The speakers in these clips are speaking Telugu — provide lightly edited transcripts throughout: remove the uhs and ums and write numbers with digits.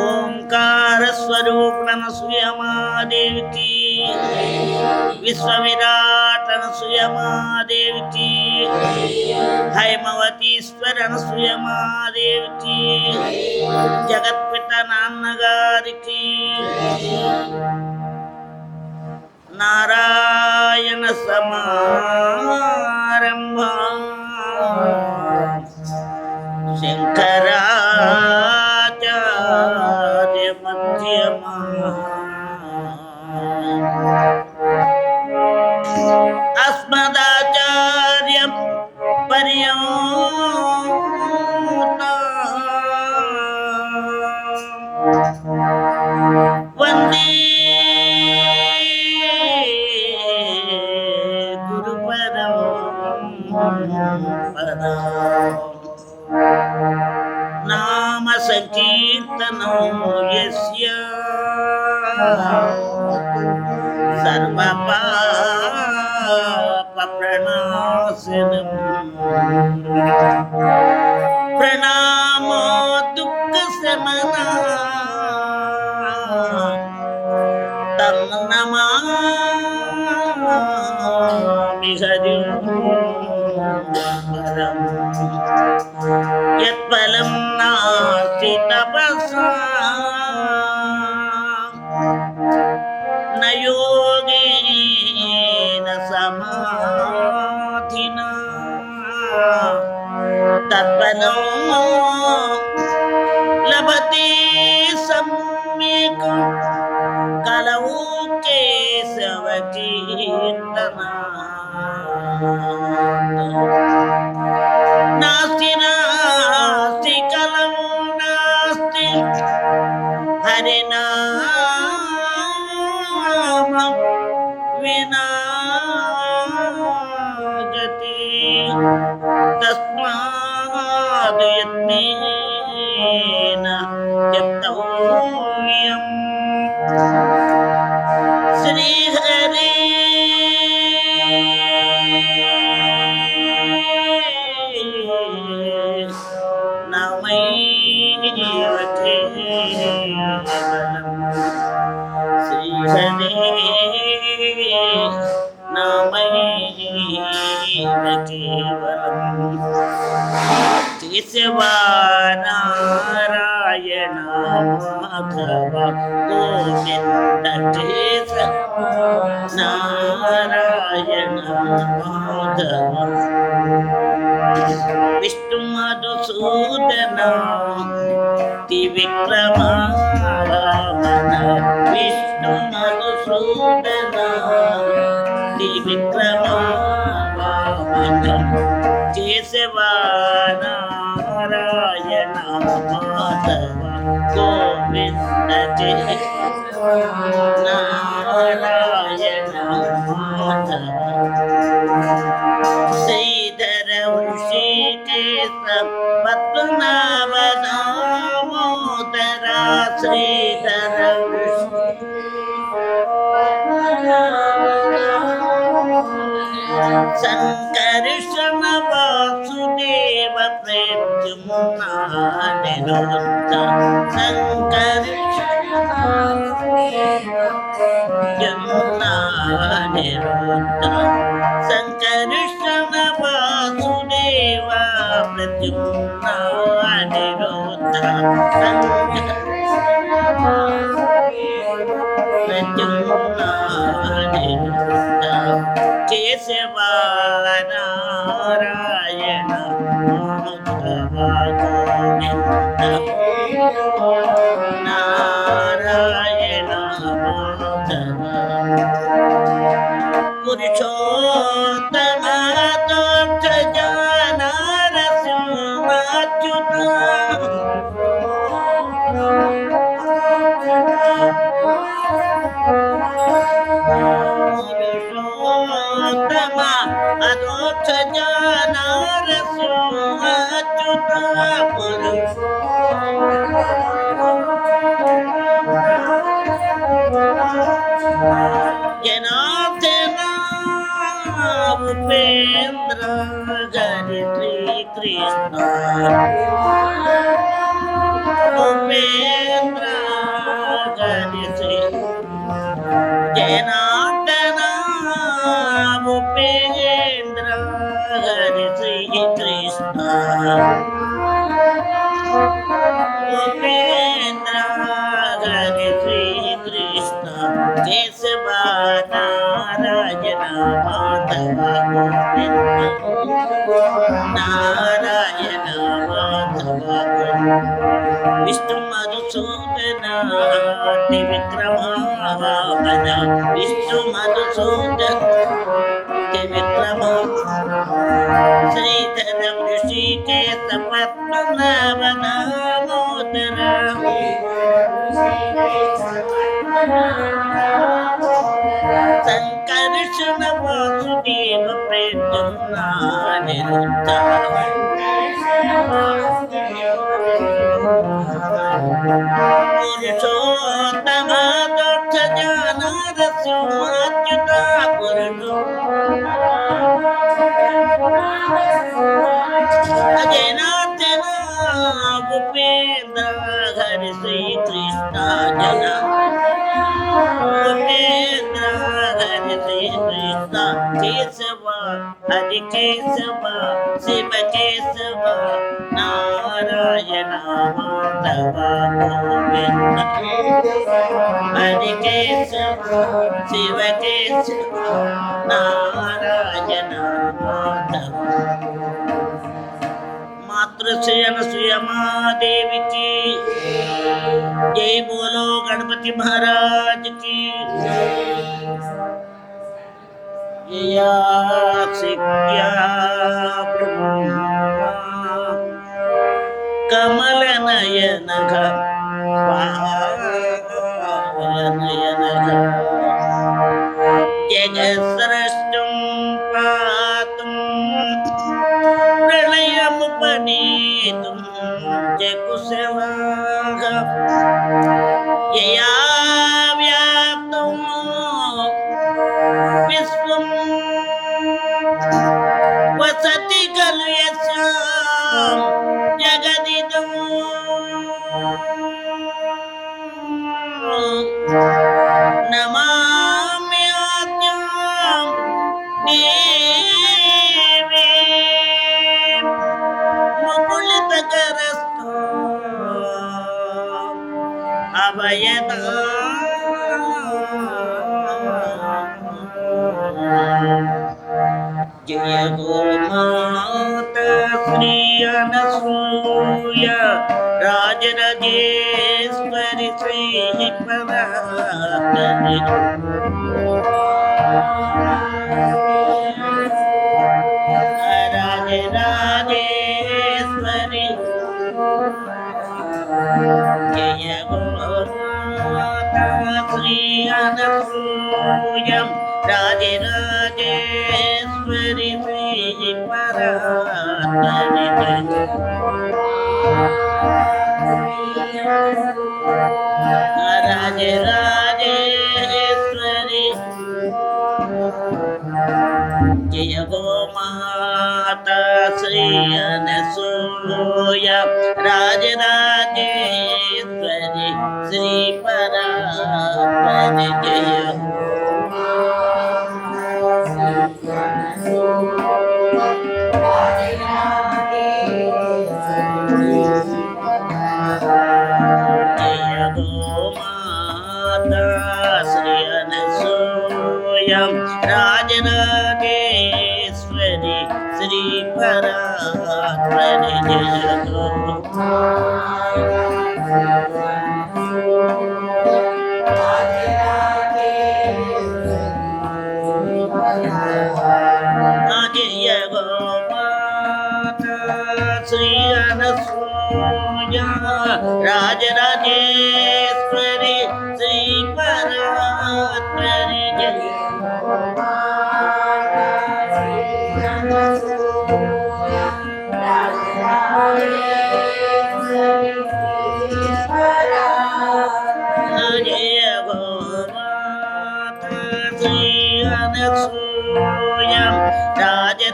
ఓంకార స్వరూపణ సుయమాదేవికి విశ్వవిరాటన సుయమాదేవికి హైమవతీశ్వరన సుయమాదేవికి జగత్పిత నాన్నగారికి నారాయణ సమారంభ శంకరాచార్య మధ్యమా అస్మదాచార్య పర్యంతం వందే నామ సంకీర్తనం యస్య సర్వపాప ప్రణాశనం ప్రణామో దుఃఖ శమన తం నమామి హరి యత్ఫలం నాస్తి తపసా న యోగేన సమాధినా తత్ఫలం లభతే సమ్యక్ కలవు కేశవ కీర్తనా నాస్తి నాస్తి కలవు నాస్తి హరినామ వినా గతి తస్మాద్ యత్నేన యత్తవ్యం శ్రీహరి శ్రీహరి నామైవ కేవలం కేశవా నారాయణ మాధవ గోవింద కేశవ నారాయణ మాధవ విష్ణు మధుసూదన త్రివిక్రమ విష్ణు మధుసూదన త్రివిక్రమ కేశవ నారాయణ మాధవ గోవింద నారాయణ మాధవ శ్రీధర ఋషికేశ పద్మనాభ దామోదర శ్రీధర సంకర్షణ వాసుదేవ ప్రద్యుమ్న నిరుద్ధ సంకర్షణ నిరుద్ధ సంకర్షణ వాసుదేవ ప్రద్యుమ్న నిరుద్ధ ప్రద్యుమ్న నిరుద్ధ కేశవ నారాయణ మాధవ గోవింద నారాయణ మాధవ పురుషోత్తమ నరసింహాచ్యుత జనార్దన ఉపేంద్ర హరి శ్రీ కృష్ణ విష్ణు మధుసూదన త్రివిక్రమావన విష్ణు మధుసూదన త్రివిక్రమ శ్రీధర ఋషికేశ పద్మనాభ దామోదర సంకర్షణ వాసుదేవ ప్రేతున్నా పురుషోత్తమ దోక్ష జ్ఞాన రసోచ్యుత పురుషో అజనార్దన ఉపేంద్ర హరి శ్రీ కృష్ణ జన ఉపేంద్ర హరి శ్రీ కృష్ణ కేశవ హరి కేశవ శివ కేశవ నారాయణ మాధవ గోవింద హరి కేశవ శివ కేశవ నారాయణ మాధవ मातृश्रेयन सुयमादेवी की जय बोलो गणपति महाराज की या शिक्षा कमल नयन जग सृष्टुं पातुं प्रलयमुपनीतुं जकुशलाः यया व्याप्तं विश्वं वसति खलु यस्यां जगदिदं नमाम्याद्यां देवी मुकुलितकरस्थो अभयदा जय गो माता श्री अनसूया राजराजेश्वरी श्री परात्परी राजराजेश्वरी जय गो माता श्री अनसूया राजराजेश्वरी श्री परात्परी राजराजेश्वरी जय गो माता श्री अनसूया राजराजेश्वरी श्री परात्परी जय श्री अनसूया राजराजेश्वरी श्री परात्परी जय गो जय गो माता श्री अनसूया राजराजेश्वरी श्री परात्परी जय गो माता श्री अनसूया राजराजेश्वरी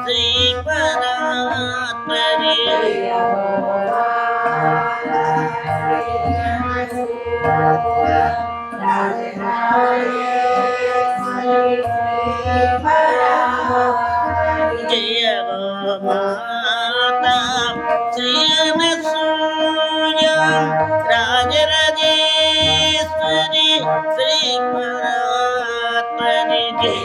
श्री परात्परी जय गो माता श्री अनसूया राजराजेश्वरी श्री परात्परी जय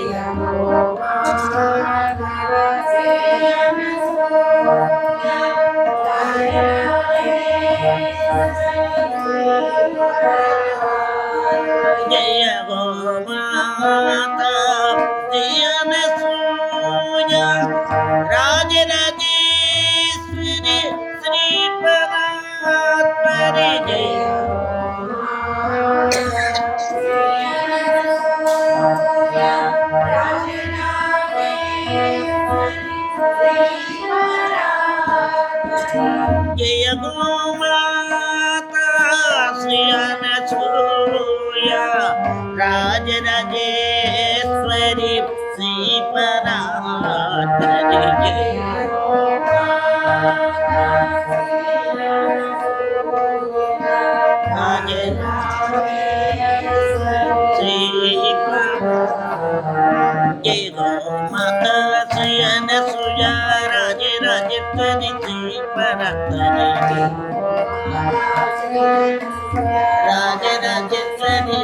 జయ గోమాత శ్రీ అనసూయ రాజరాజేశ్వరి శ్రీ పరాత్పరి జయ जय गो माता श्री अनसुया राजराजेश्वरी श्री परात्परी राजराजेश्वरी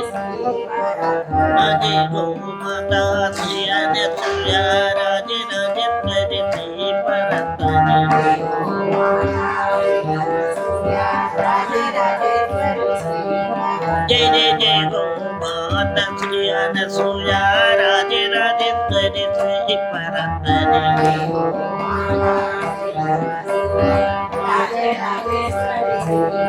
जय गो माता श्री अनसुया राजराजेश्वरी श्री परात्परी जय जय जय गो माता श्री अनसुया राजराजेश्वरी श्री परात्परी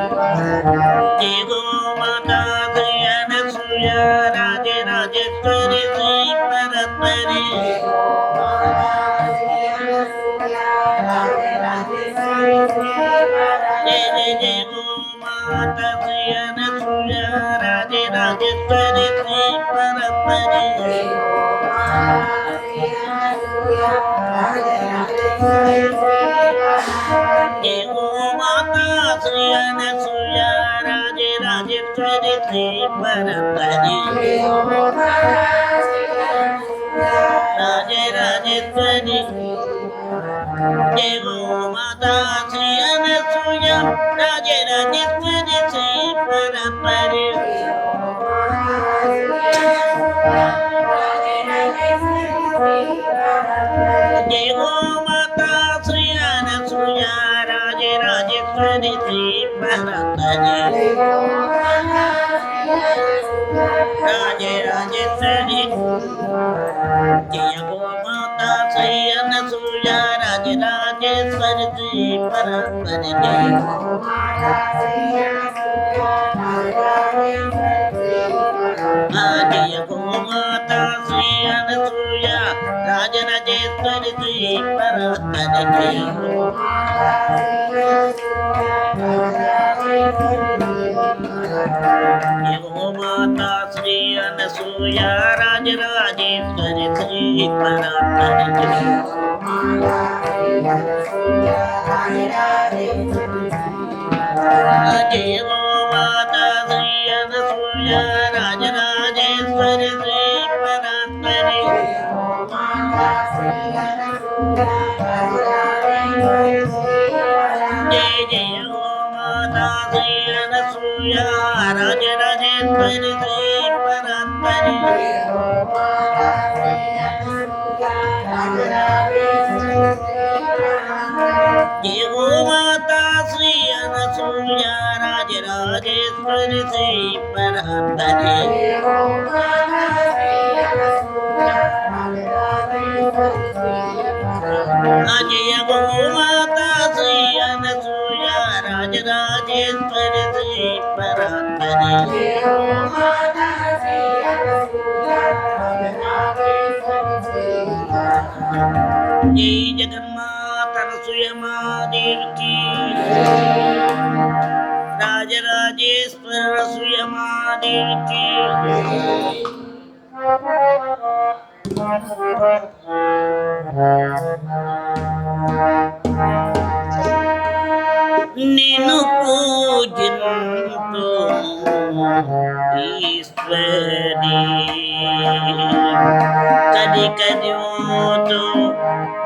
जय गो माता श्री अनसुया राजराजेश्वरी श्री परात्परी जय जय जय गो माता श्री अनसुया राजराजेश्वरी श्री परात्परी जय गो माता श्री अनसुया राजराजेश्वरी श्री परात्परी राजराजेश्वरी जय गो माता श्री अनसुया राजराजेश्वरी श्री परात्परी जय गो माता श्री अनसुया राजराजेश्वरी श्री परात्परी राजराजेश्वरी जय गो माता श्री अनसुया राजराजेश्वरी श्री परात्परी जय गो माता श्री अनसुया राजराजेश्वरी श्री परात्परी जय गो माता श्री अनसुया राजराजेश्वरी श्री परात्परी जय गो माता श्री अनसुया राजराजेश्वरी श्री परात्परी जय जय गो माता श्री अनसुया राजराजेश्वरी श्री परात्परी जय गो माता श्री अनसुया राजराजेश्वरी श्री परात्परी जय गो माता श्री अनसुया राजराजेश्वरी श्री परात्परी जय जगन्माता अनसुया महादेव की राजराजेश्वरी अनसुया महादेव की నిన్ను పూజింతు ఈశ్వరి కది కదివోతు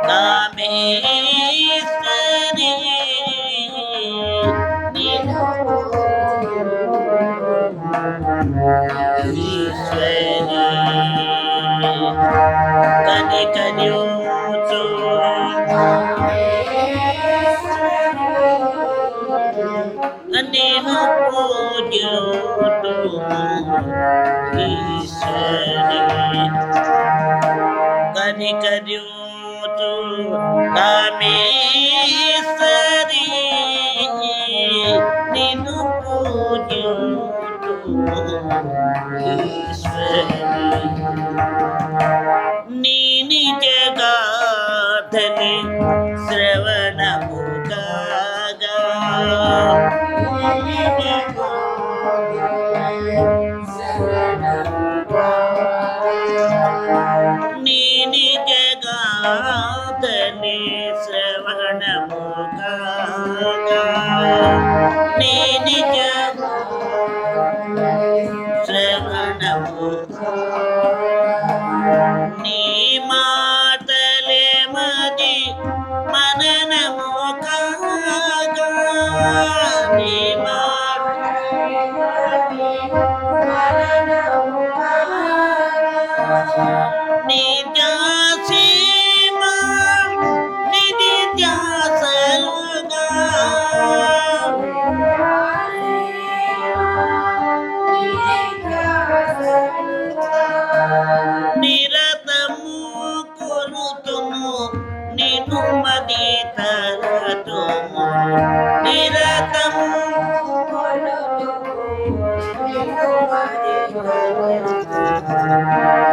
కామేశ్వరి నిన్ను ఈశ్వరి కది కదివోతు నేను పూజుతు ఈశ్వరి కది కదివోతు కామేశ్వరి నిన్ను పూజుతు ఈశ్వరి నీ నిజ గాథని శ్రవణముగా నీ నిజ శ్రవణము నీ మాటలే మది మననము కాగా నీ నిజాసీమా నిధి ధ్యాసలుగా నిరతము కొలుతుము నిను మది తరతుము నిరతము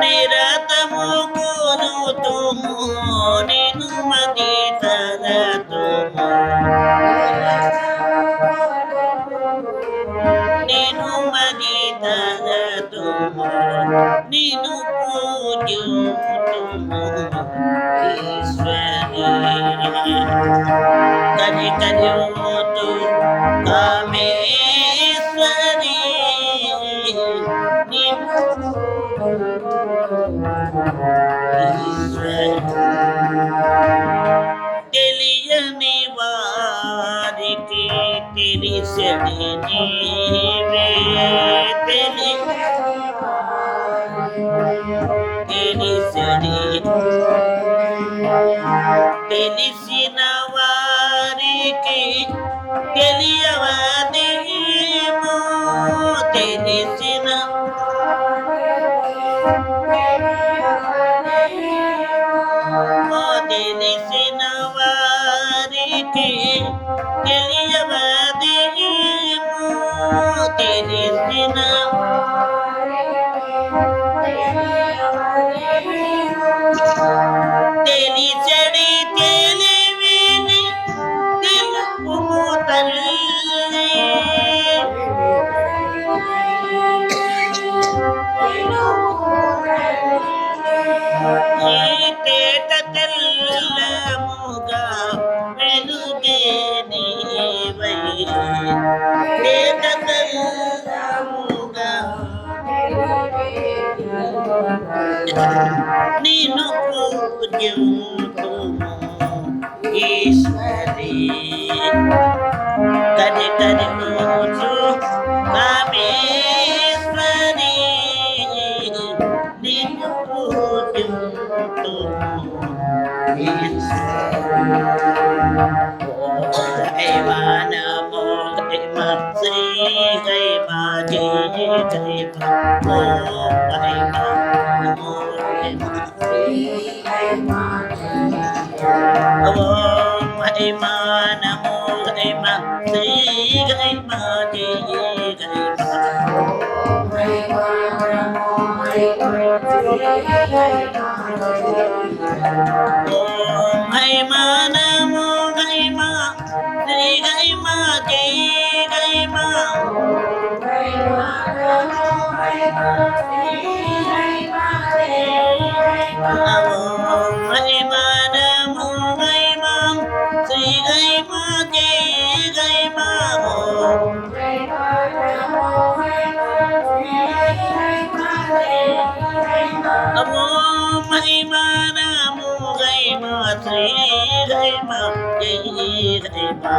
నిరతము కొలుతుము నిను మది తరతుము నిను మది తరతుము నిను పూజితుము ఈశ్వరి కరి కరియోతు కామేశ్వరి తెలియని వారికి తెలిసడి నీవే తెలిసడి తెలిసిన వారికి తెలియవదేమో తెలిసిన తెలిసిన వారికి తెలియవదేమో తెలిసిన తెలిసడి తెలివిని తెలుపుము తల్లి ఈ తేట తెల్లముగా వెలుగే నీవై తేట తెల్లముగా నిన్ను పూజింతుము ఈశ్వరి కరి కరి పూజు కామేశ్వరి నిన్ను పూజింతుము ఈశ్వరి హైమా నమో హైమా శ్రీ హైమా జయ హైమా ఓం హైమా నమో హైమా ఓం హైమా నమో హైమా శ్రీ హైమా జయ ఓం హైమా నమో హైమా శ్రీ హైమా జయ హైమా ఓం హైమా నమో హైమా శ్రీ హైమా జయ హైమా ఓం హైమా నమో హైమా శ్రీ హైమా జయ హైమా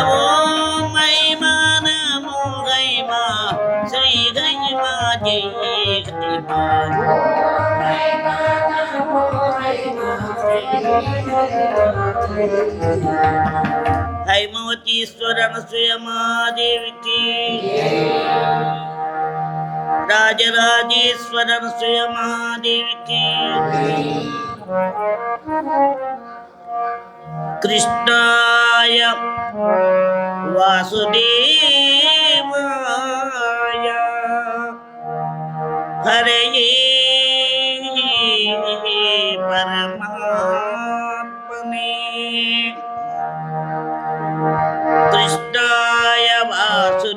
ఓం హైమా నమో హైమా శ్రీ హైమా జయ హైమా హైమవతీశ్వర అనసూయమాదేవికి రాజరాజేశ్వర అనసూయమాదేవికి కృష్ణాయ వాసుదేవాయ హరయే పరమాత్మనే కృష్ణాయ వాసుదేవాయ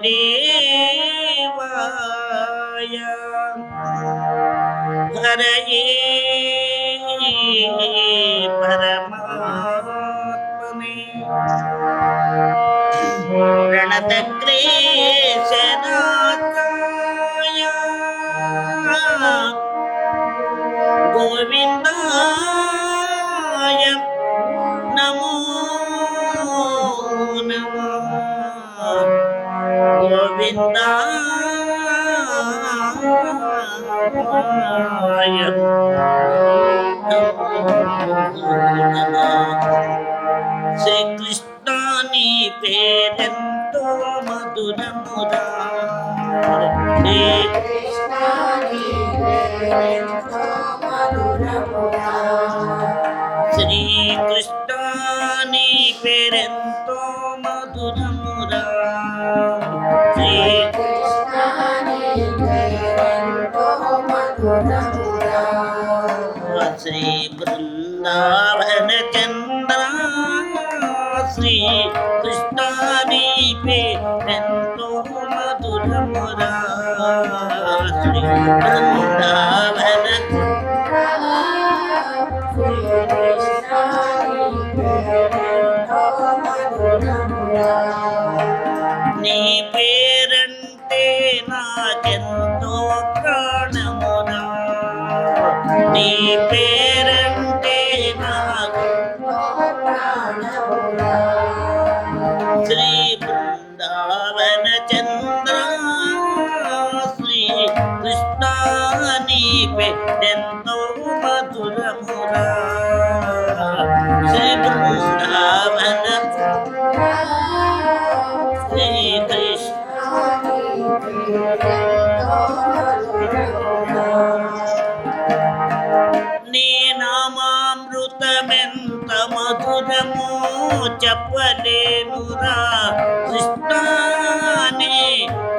హరయే పరమాత్మనే రణదగ్రేశనాథాయ గోవిందాయ నమో నమః గోవిందాయ శ్రీకృష్ణ నీ పేరెంతో మధురమురా శ్రీకృష్ణ నీ పేరెంతో మధురమురా శ్రీ బృందావన చంద్ర శ్రీ కృష్ణ నీ పేరెంతో మధురమురా శ్రీ బృందావన నీ పేరంటే నాకెంతో ప్రాణమురా నీ పేరంటే నాకు శ్రీ బృందావన చంద్ర శ్రీ కృష్ణ నీ పేరెంతో మధురమురా శ్రీ బృందావన శ్రీ కృష్ణ నీ నామామృతమెంత మధురమో చెప్పలేనురా కృష్ణ నీ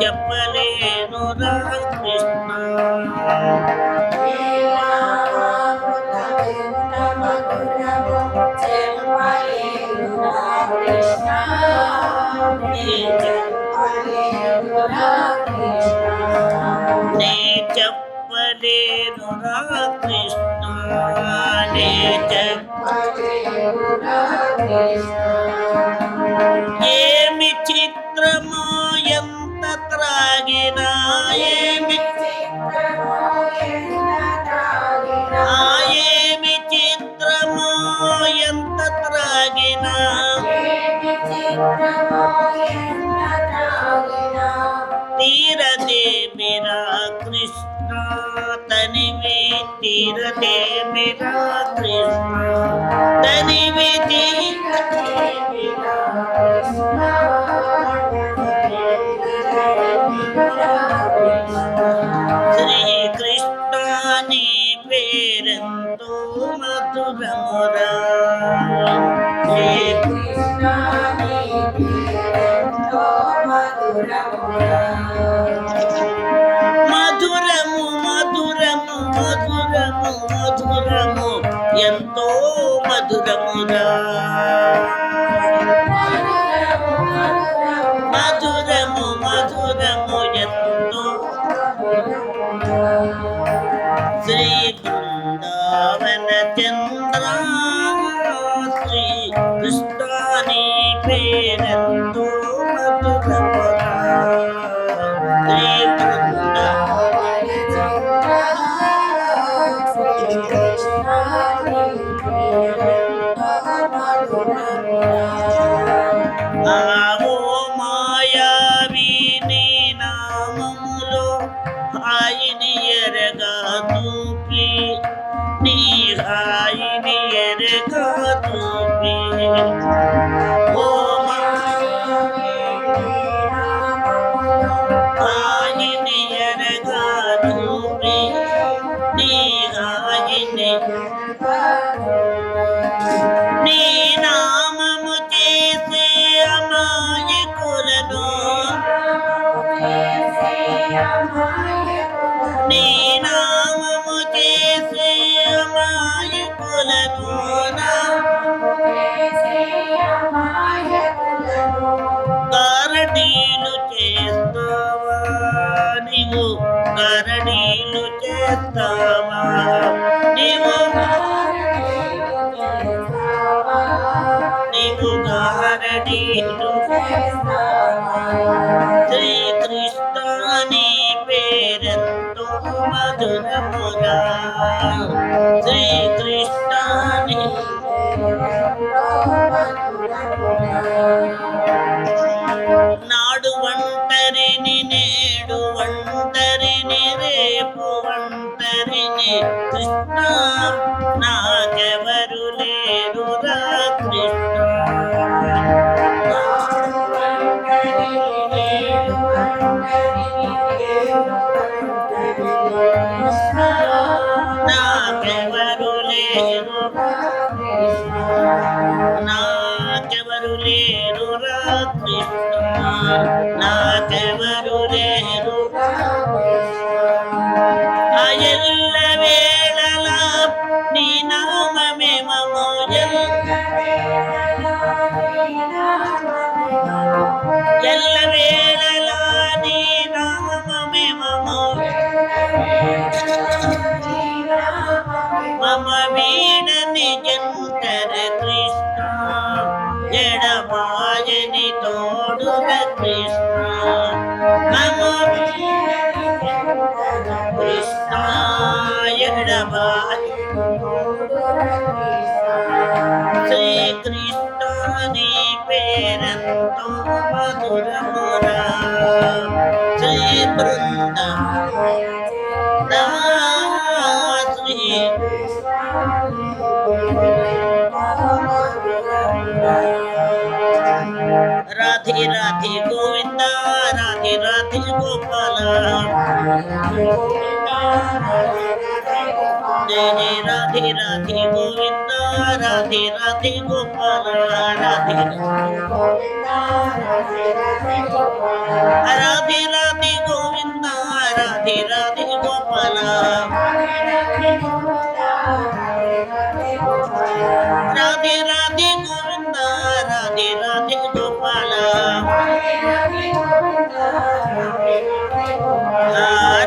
చెప్పలేనురా కృష్ణ నీ చెప్పలేనురా కృష్ణ నీ ఏమి చిత్రమో ఎంత త్రాగినా ఏమి ఏమి చిత్రమో ఎంత త్రాగినా తీరదే मेरा కృష్ణ తనివి తీరదే मेरा కృష్ణ తనివి శ్రీ కృష్ణ నీ పేరెంతో మధురమురా శ్రీ కృష్ణ నీ పేరెంతో మధురము మధురము మధురము మధురము ఎంతో మధురమురా మధురము మధురము ఎంతో శ్రీ బృందావన చంద్ర శ్రీ కృష్ణ నీ పేరెంతో మధురమురా శ్రీ బృందావన ఆవో మాయావి నీ నామములో హాయిని ఎరగా చూపి నీ హాయిని ఎరగా చూపి ఓ హాయిని ఎరగా చూపి నీ హాయిని నీ నామము చేసే అమాయకులను నీ నామము చేసే అమాయకులను గారడీలు చేస్తావా నీవు గారడీలు చేస్తావా నీవు లీలు శ్రీకృష్ణ నీ పేరెంతో మధురముగా శ్రీకృష్ణ నీ నాడు ఒంటరిని నేడు ఒంటరిని రేపు ఒంటరిని కృష్ణ నాకెవరు లేరురా కృష్ణ నాకెవరు లేరు నాకెవరు లేరురా కృష్ణ నాకెవరు లేరు ఆ ఎల్ల వేళలా నీ నామమే మమో ఎల్ల వేళలా నీ నామమే మమో మమ వీడని జంటర కృష్ణ ఎడబాయని తోడుగ కృష్ణ మమ కృష్ణ ఎడబాయ శ్రీకృష్ణ నీ పేరంతో మధురమురా శ్రీ బృంద రాధే రాధే గోవింద రాధే రాధే గోపాల జయ జయ రాధే రాధే గోవింద రాధే రాధే గోపాల రాధే రాధే రాధే గోవింద రాధే రాధే గోపాల రాధే రాధే గోవింద రాధే రాధే గోపాల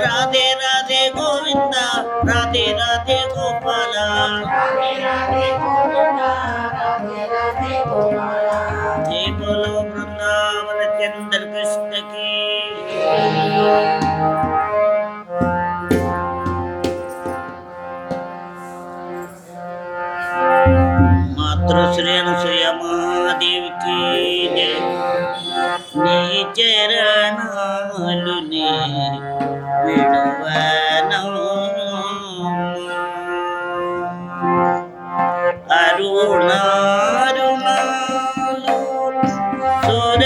రాధే రాధే గోవింద రాధే రాధే గోపాల జై బోలో బృందావన చంద్ర కృష్ణ की మాతృశ్రీ అనసూయ మహాదేవి की जय నీ చరణాలు నే విడువను అరుణారుణాలు సుర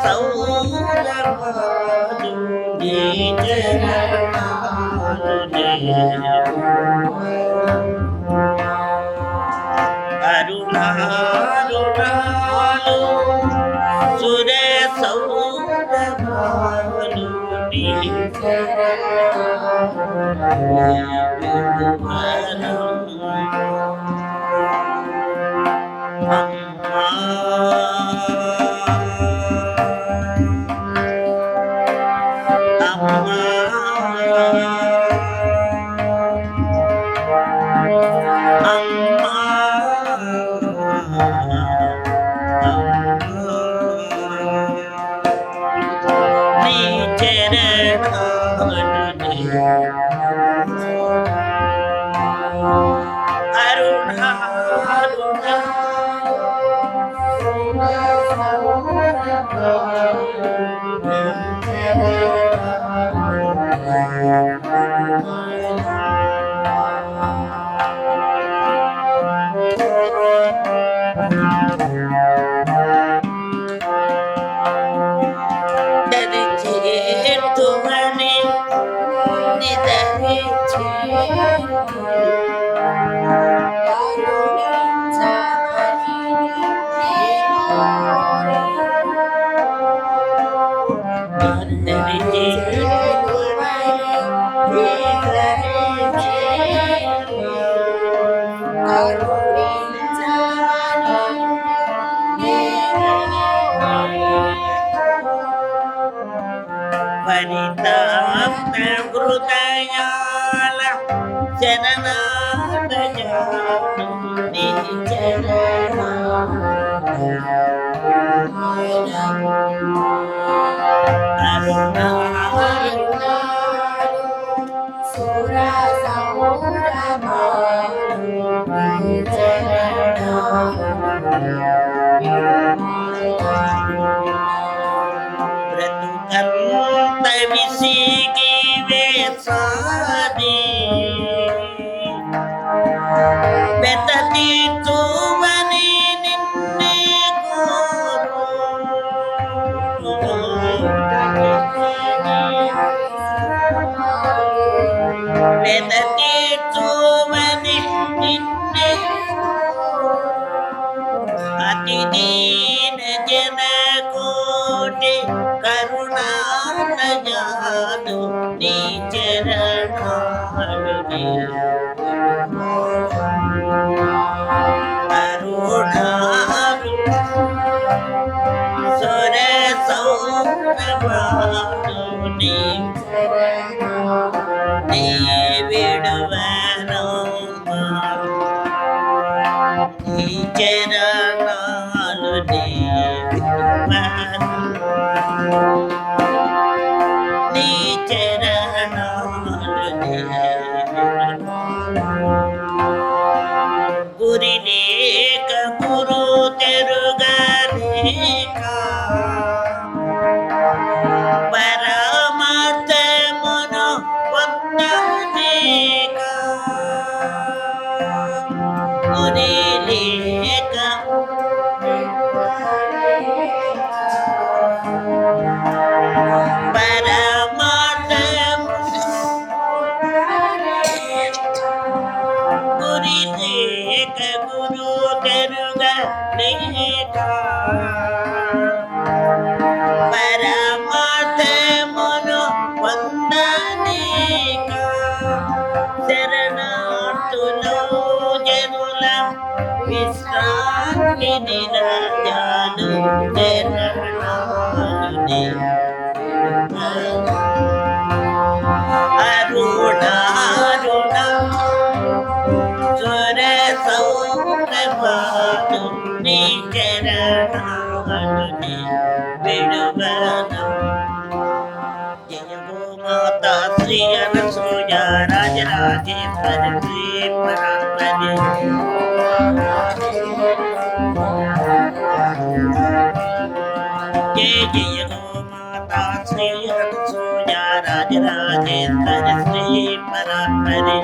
సౌరభాలు నీ చరణాలు నే అరుణారుణాలు సుర సౌరభాలు నీ హృదయాల జననాథ బ్రతుకంత విసిగి వేసాది బెత తీర్చువని నిన్నే కోరు బెత తీర్చువని నిన్నే అతి దీన జన కోటి కరుణాలయాలు నీ చరణాలు కరుణాలు సుర సౌరభాలు నీ విడువను నీ చరణాలు నీ విడువను నీ చరణాలు నీ గురి లేక గురు తెరుగలేక పరమార్థమును పొందలేక గురి లేక గురి లేక గురు తెరుగలేక పరమార్థమును పొందలేక శరణార్థులు జనుల విశ్రాంతి నిరాజాలు శరణాలు అరుణారుణ సుర సౌరభాలు నీ చరణాలు విడువను జయ గోమాత శ్రీ అనసూయ రాజరాజేశ్వరి శ్రీ పరాత్పరి జయ జయ గోమాత శ్రీ అనసూయ రాజరాజేశ్వరి శ్రీ పరాత్పరి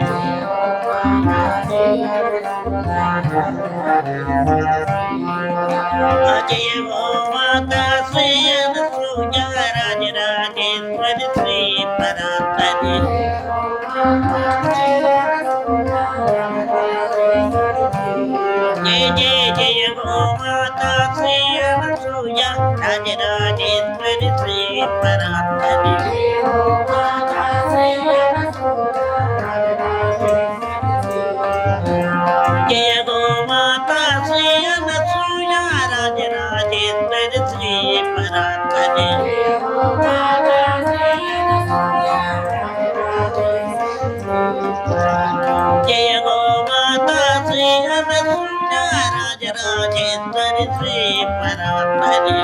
జయ గోమాత శ్రీ అనసూయ రాజరాజేశ్వరి శ్రీ పరాత్పరి జయ జయ జయ గోమాత శ్రీ అనసూయ రాజరాజేశ్వరి శ్రీ పరాత్పరి జయ గోమాత శ్రీ అనసూయ రాజరాజేశ్వరి శ్రీ పరాత్పరి జయ గోమాత శ్రీ అనసూయ రాజరాజేశ్వరి శ్రీ పరాత్పరి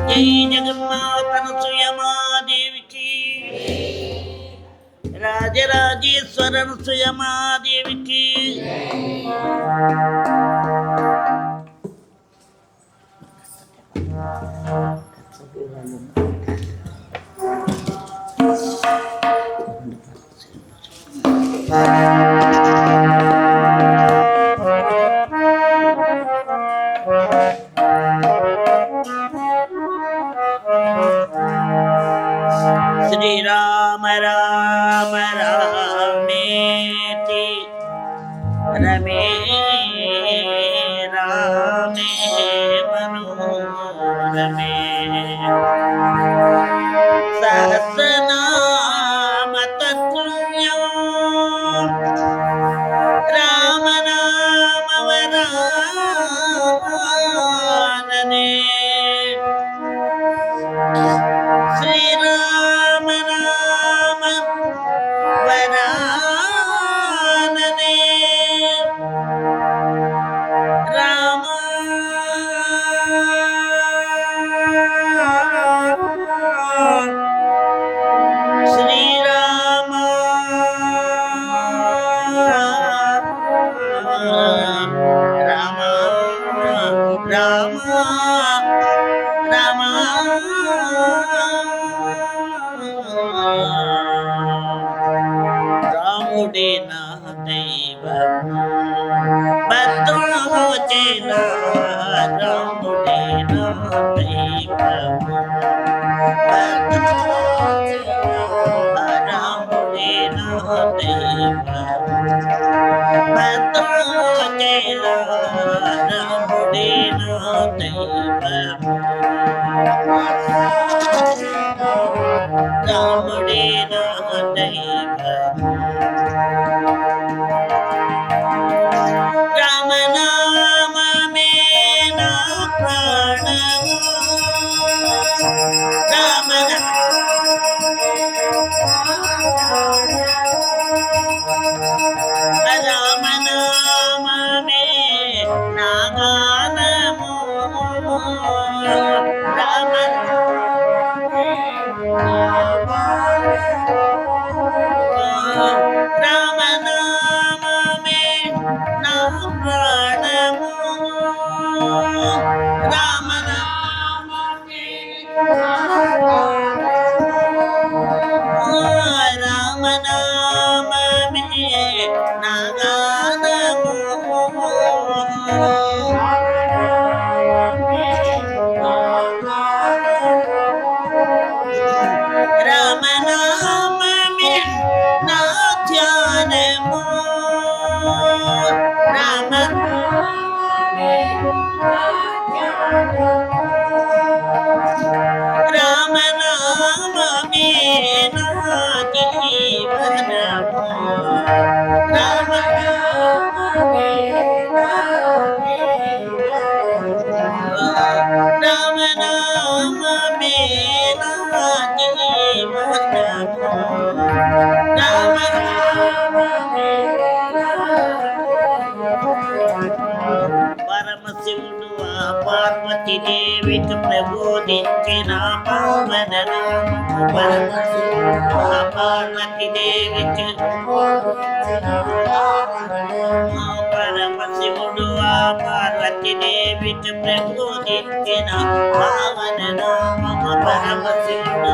జై జగన్మాత అనసూయమాదేవికి రాజరాజేశ్వర అనసూయమాదేవికి శ్రీరామ రామ రామేతి రమే రామే మనోరమే సహస్రనామ తత్తుల్యం రామనామ వరాననే శ్రీరామ నామ వరాననే రాముడే నా దైవము భద్రాచల రాముడే నా దైవము భద్రాచల రాముడే నా దైవము భద్రాచల రాముడే నా దైవము రాముడే నా దైవము రామనామమే నా ప్రాణము రామనామమే నా గానము రామనామమే నా ప్రాణము రామనామమే నా గానము రామనామమే నా ధ్యానము రామనామమే నా జీవనము రామనామమే నా జీవనము పరమశివుడు ఆ పార్వతీ దేవికి ప్రబోధించిన పావన నామము పరమశివుడు ఆ పార్వతీ దేవికి పరమశివుడు ఆ పార్వతీ దేవికి ప్రబోధించిన పావన నామము పరమశివుడు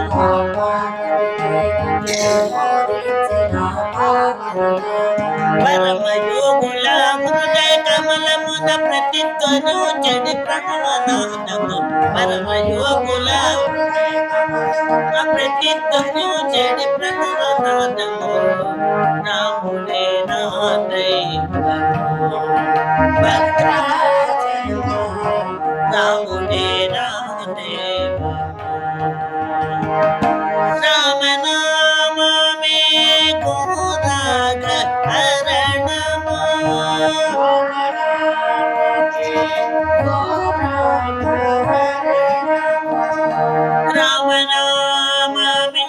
పరమయోగుల హృదయ కమలమున ప్రతిధ్వను చెడి ప్రణవనాదము పరమయోగుల ప్రతిధ్వను చెడి ప్రణవనాదము రాముడే నా దైవము రాముడే నా దైవము రామనామమే గోదాగ హరణము రామనామమే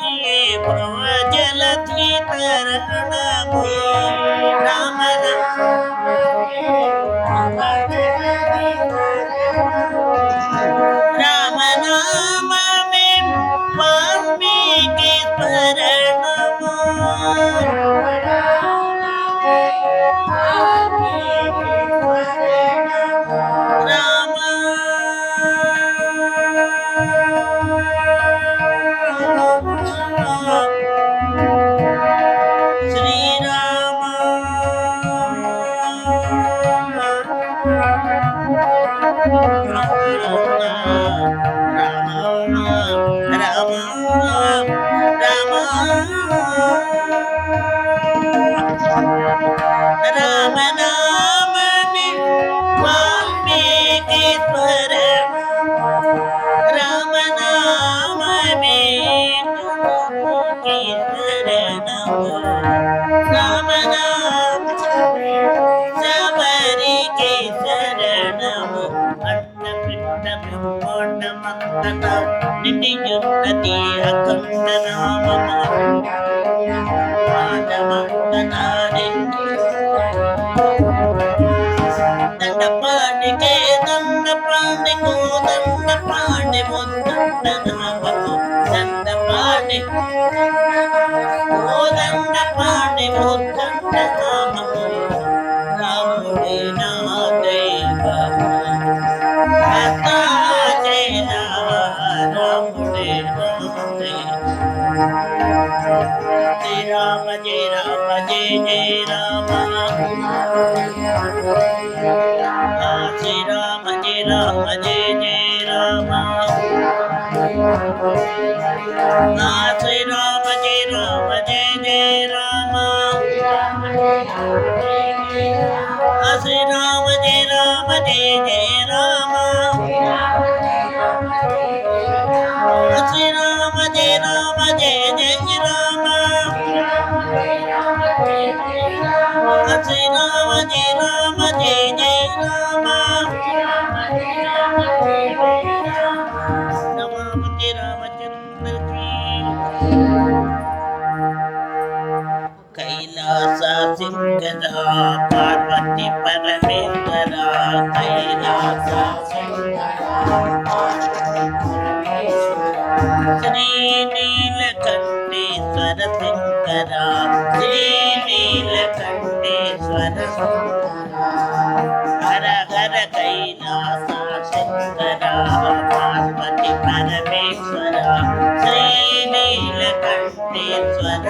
భవజలధి తరణము రామనామమే వాల్మీకి స్మరణము రామ శ్రీరామ రామనామమే వాల్మీకి స్వరము రామనామమే శరణము రామనామమే శబరికి శరణము అన్నపిట్ట బ్రహ్మాండమంతట నిండియున్నది అఖండ నామము దండపాణికే దండపాణికో దండపాణి ముద్దండ నామము దండపాణి ఓ దండపాణి ముద్దండ నామము రాముడే నా దైవము భద్రాచల రాముడే నా దైవము జయ రామ జయ రామ జయ జయ రామ శ్రీ రామ జయ రామ జయ జయ రామ శ్రీ రామ జయ రామ జయ జయ రామ శ్రీ రామ జయ రామ జయ జయ రామ శ్రీ రామ జయ రామ జయ జయ రామ శ్రీ రామ జయ రామ జయ జయ రామ నమోతి రామచంద్రకి కైలాస సింగర పార్వతి పరమేశ్వర కైలాస శ్రీ నీలకంఠేశ్వర శంకర శ్రీ నీలకంఠేశ్వర హర హర కైలాస శంకర పార్వతి పరమేశ్వర శ్రీ నీలకంఠేశ్వర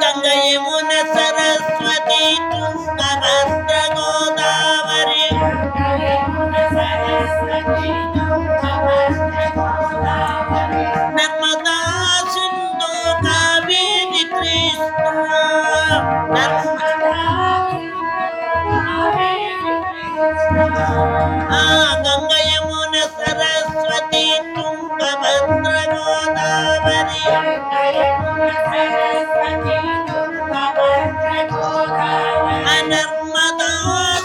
గంగ యమున సరస్వతి తుంగభద్ర గోదావరి నర్మదా సింధు కావేరి కృష్ణ గంగ యమున సరస్వతి తుంగభద్ర గోదావరి నర్మదా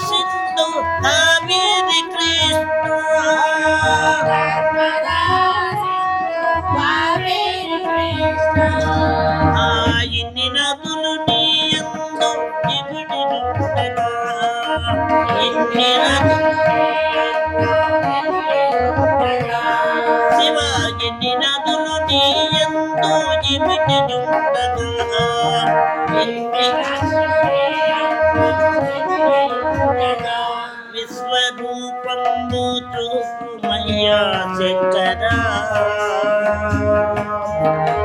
సింధు కావేరి కృష్ణ ఇన్ని నదులు నీ యందు ఇమిడినుండగా ఇన్ని శివ ఎన్ని నదులు నీ యందు ఇమిడినుండగా విశ్వరూపంబు చూపుమయ్యా శంకర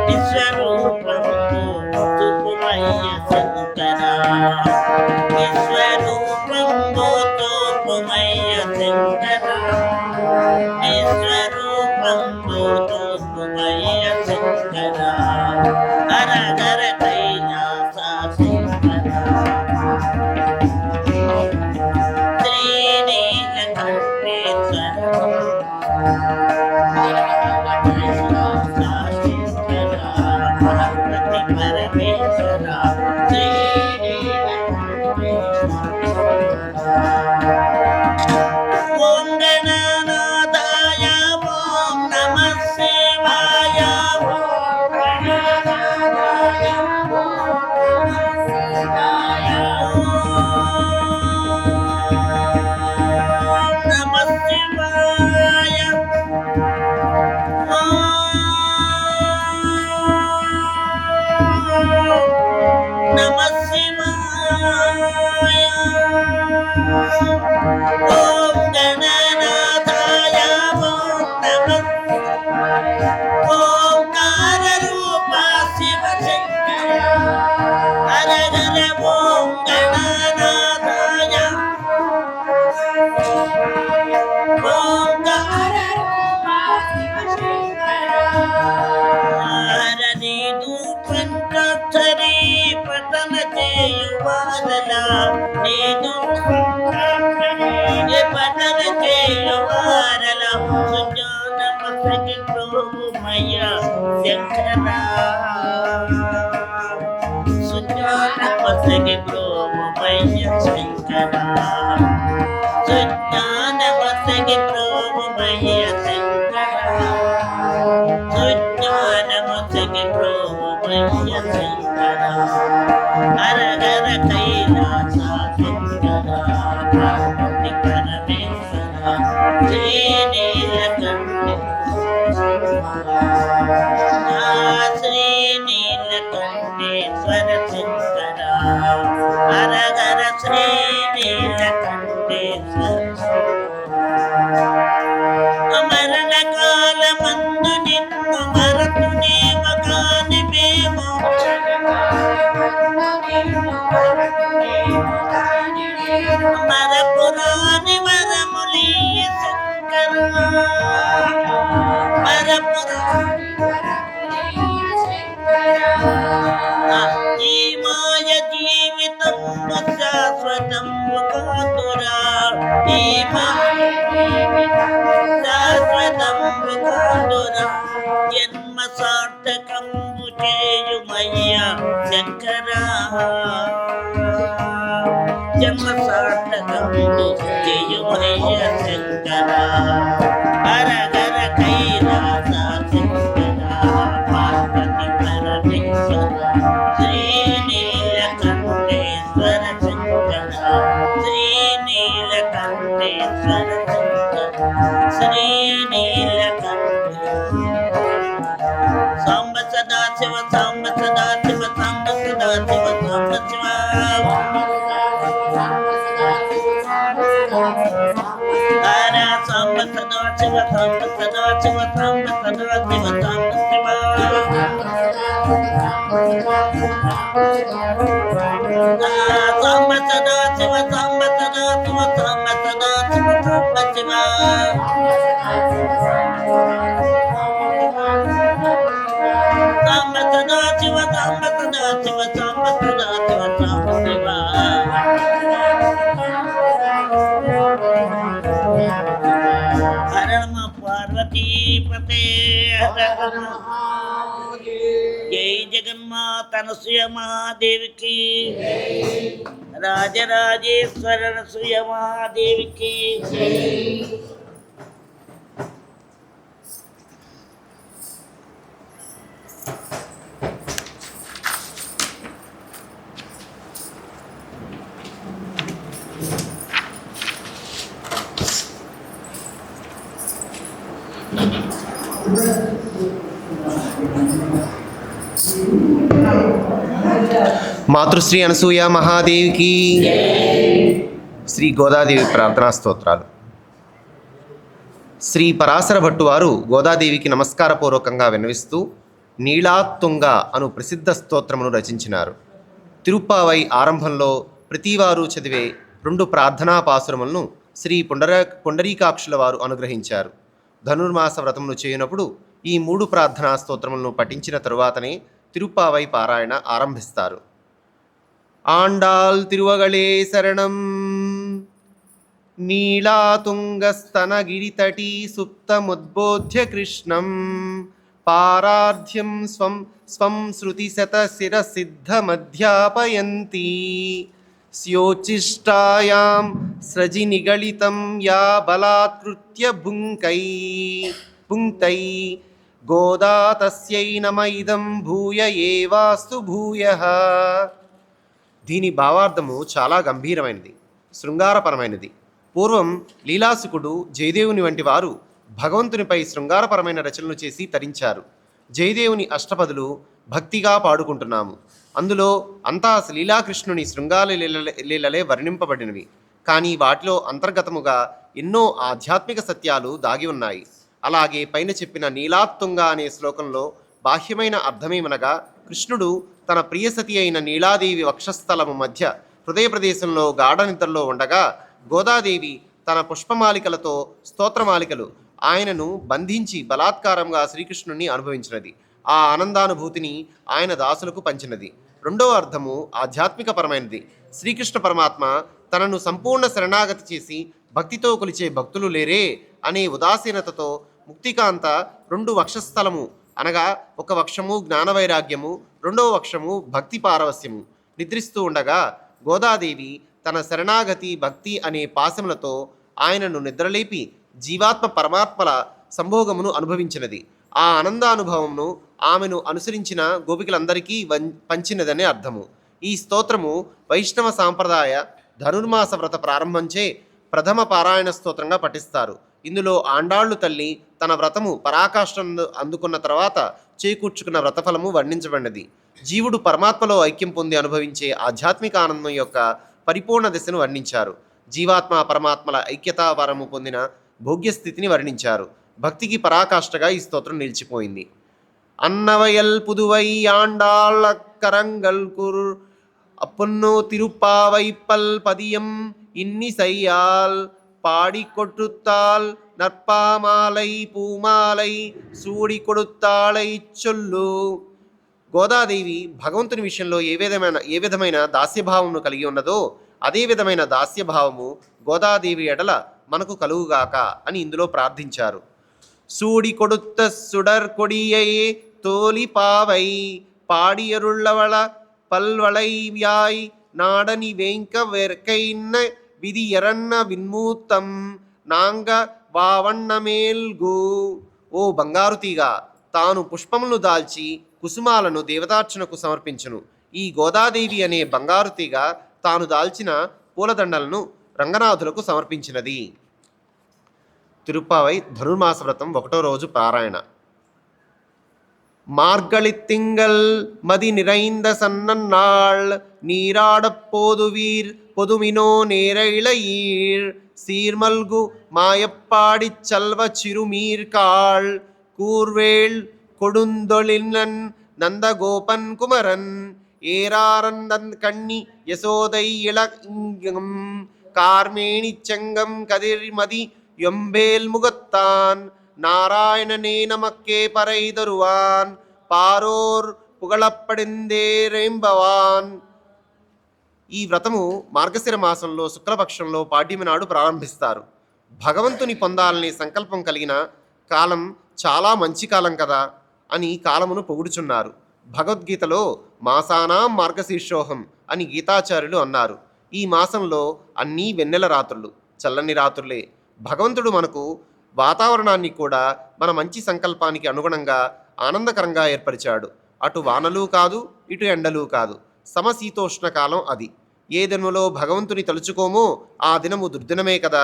విశ్వరూపంబు చూపుమయ్య శంకర విశ్వరూపంబు చూపుమయ్య శంకర విశ్వరూపంబు చూపుమయ్య శంకర హర హర కైలాస శంకర శ్రీ నీలకంఠేశ్వర పార్వతి పరమేశ్వర శ్రీ ఓం గణనాథాయ ఓం నమః శివాయ నమః శివాయ నమః శివాయ ఓం గణనాథాయ ఓం నమః ఓంకార రూప శివ శంకర హర హర ఓం గణనాథాయ ఓంకార రూప శివ శంకర హరని పంచాక్షరి పఠన చేయువారల నేను పఠన చేయువారల సుజాన మసకి ప్రభుమయ శంకర సుజాన మసకి ప్రభుమయ శంకర సుజాన మసకి ప్రభుమయ శంకర సుజాన మసకి ప్రభుమయ శంకర హర హర కైలాస శంకర పార్వతి పరమేశ్వర శ్రీ శ్రీ నీలకంఠేశ్వర శంకర హర హర శ్రీ నీలకంఠేశ్వర అమరణ కాలమందు నిన్ను జన్మ సార్థకంబు చేయుమయ్య శంకర హర హర కైలాస శంకర పార్వతి పరమేశ్వర శ్రీనీలకంఠేశ్వర శంకర శ్రీనీలకంఠేశ్వర సాంబ సదా శివ సాంబ సదా శివ సాంబ సదా శివ సాంబ శివ హర సాంబ సదా శివ సాంబ సదా శివ సాంబ సదా శివ సాంబ శివ సాంబ సదా శివ సాంబ సదా శివ సాంబ సదా శివ సాంబ శివ సాంబ సదా శివ సాంబ సదా శివ సాంబ సదా శివ సాంబ శివ హర నమ పార్వతీపతే హర జై జగన్మాత అనసూయ మహాదేవికి రాజరాజేశ్వర అనసూయ మహాదేవికి మాతృశ్రీ అనసూయ మహాదేవికి శ్రీ గోదాదేవి ప్రార్థనా స్తోత్రాలు. శ్రీ పరాశర భట్టు వారు గోదాదేవికి నమస్కారపూర్వకంగా విన్నవిస్తూ నీళాత్తుంగ అను ప్రసిద్ధ స్తోత్రమును రచించినారు. తిరుప్పావై ఆరంభంలో ప్రతివారు చదివే 2 ప్రార్థనా పాసురములను శ్రీ పుండరీకాక్షుల వారు అనుగ్రహించారు. ధనుర్మాస వ్రతమును చేయనప్పుడు ఈ 3 ప్రార్థనా స్తోత్రములను పఠించిన తరువాతనే తిరుప్పావై పారాయణ ఆరంభిస్తారు. ఆండాల్ తిరువగళే శరణం నీళాతుంగస్తనగిరితటీ సుప్తముద్బోధ్య కృష్ణం పారార్ధ్యం స్వం స్వం శృతిశతశిరసిద్ధమధ్యాపయంతి స్యోచిష్టాయాం స్రజి నిగళితం యా బలాత్కృత్య భుంక్తై గోదా తస్యై నమ ఇదం భూయ ఏవాస్తు భూయః. దీని భావార్థము చాలా గంభీరమైనది, శృంగారపరమైనది. పూర్వం లీలాసుకుడు, జయదేవుని వంటి వారు భగవంతునిపై శృంగారపరమైన రచనలు చేసి తరించారు. జయదేవుని అష్టపదులు భక్తిగా పాడుకుంటున్నాము. అందులో అంతా లీలాకృష్ణుని శృంగార లీలలే వర్ణింపబడినవి. కానీ వాటిలో అంతర్గతముగా ఎన్నో ఆధ్యాత్మిక సత్యాలు దాగి ఉన్నాయి. అలాగే పైన చెప్పిన నీలాత్తుంగ అనే శ్లోకంలో బాహ్యమైన అర్థమేమనగా, కృష్ణుడు తన ప్రియసతి అయిన నీలాదేవి వక్షస్థలము మధ్య హృదయ ప్రదేశంలో గాఢ నిద్రలో ఉండగా గోదాదేవి తన పుష్పమాలికలతో స్తోత్రమాలికలు ఆయనను బంధించి బలాత్కారంగా శ్రీకృష్ణుని అనుభవించినది. ఆ ఆనందానుభూతిని ఆయన దాసులకు పంచినది. రెండవ అర్థము ఆధ్యాత్మికపరమైనది. శ్రీకృష్ణ పరమాత్మ తనను సంపూర్ణ శరణాగతి చేసి భక్తితో కొలిచే భక్తులు లేరే అనే ఉదాసీనతతో ముక్తికాంత 2 వక్షస్థలము అనగా ఒక వక్షము జ్ఞానవైరాగ్యము, రెండవ వక్షము భక్తి పారవస్యము నిద్రిస్తూ ఉండగా గోదాదేవి తన శరణాగతి భక్తి అనే పాశములతో ఆయనను నిద్రలేపి జీవాత్మ పరమాత్మల సంభోగమును అనుభవించినది. ఆ ఆనందానుభవమును ఆమెను అనుసరించిన గోపికలందరికీ పంచినదనే అర్థము. ఈ స్తోత్రము వైష్ణవ సాంప్రదాయ ధనుర్మాస వ్రత ప్రారంభంచే ప్రథమ పారాయణ స్తోత్రంగా పఠిస్తారు. ఇందులో ఆండాళ్ళు తల్లి తన వ్రతము పరాకాష్ఠం అందుకున్న తర్వాత చేకూర్చుకున్న వ్రతఫలము వర్ణించబడినది. జీవుడు పరమాత్మలో ఐక్యం పొంది అనుభవించే ఆధ్యాత్మిక ఆనందం యొక్క పరిపూర్ణ దశను వర్ణించారు. జీవాత్మ పరమాత్మల ఐక్యతా వరము పొందిన భోగ్యస్థితిని వర్ణించారు. భక్తికి పరాకాష్ఠగా ఈ స్తోత్రం నిలిచిపోయింది. అన్నవయల్ పుదువై ఆండాళ్ళ కరంగల్ కుర్ అప్పున్నో తిరుప్పావైపల్ పదియం ఇన్ని సయ్యాల్ పాడి కొట్టుత్తాల్ నర్పామాలై పూమాలై సూడి కొడుత్తాళై చొల్లు. గోదాదేవి భగవంతుని విషయంలో ఏ విధమైన దాస్యభావమును కలిగి ఉన్నదో అదే విధమైన దాస్యభావము గోదాదేవి ఎడల మనకు కలుగుగాక అని ఇందులో ప్రార్థించారు. సూడి కొడుత్త సుడర్ కొడియై తోలి పావై పాడియరుళ్ళవళ పల్వళై వ్యాయ్ నాడని వెంక వెర్కైన్న విధి ఎరన్న విన్మూత్తం నాంగ వావన్నమేల్గు. ఓ బంగారు తీగ, తాను పుష్పములను దాల్చి కుసుమాలను దేవతార్చనకు సమర్పించును. ఈ గోదాదేవి అనే బంగారు తీగ తాను దాల్చిన పూలదండలను రంగనాథులకు సమర్పించినది. తిరుప్పావై ధనుర్మాస వ్రతం 1వ రోజు పారాయణ. மார்கழித்திங்கள் மதி நிறைந்த சன்னன்னாள் நீராடப் போதுவீர் பொதுமினோ நேர இளையீர் சீர்மல்கு மாயப்பாடிச் சல்வ சிறுமீர்காள் கூர்வேள் கொடுந்தொழிலன் நந்தகோபன் குமரன் ஏராரந்தன் கண்ணி யசோதை இளங்கம் கார்மேனி செங்கம் கதிர்மதி எம்பேல் முகத்தான் நாராயணனே நமக்கே பறை தருவான் పారోర్ పుగళప్పడిందేరేంబవాన్. ఈ వ్రతము మార్గశిర మాసంలో శుక్లపక్షంలో పాడ్యమి నాడు ప్రారంభిస్తారు. భగవంతుని పొందాలనే సంకల్పం కలిగిన కాలం చాలా మంచి కాలం కదా అని కాలమును పొగుడుచున్నారు. భగవద్గీతలో మాసానాం మార్గశీర్షోహం అని గీతాచార్యులు అన్నారు. ఈ మాసంలో అన్నీ వెన్నెల రాత్రులు, చల్లని రాత్రులే. భగవంతుడు మనకు వాతావరణాన్ని కూడా మన మంచి సంకల్పానికి అనుగుణంగా ఆనందకరంగా ఏర్పరిచాడు. అటు వానలు కాదు, ఇటు ఎండలు కాదు, సమశీతోష్ణ కాలం అది. ఏ దినములో భగవంతుని తలుచుకోమో ఆ దినము దుర్దినమే కదా.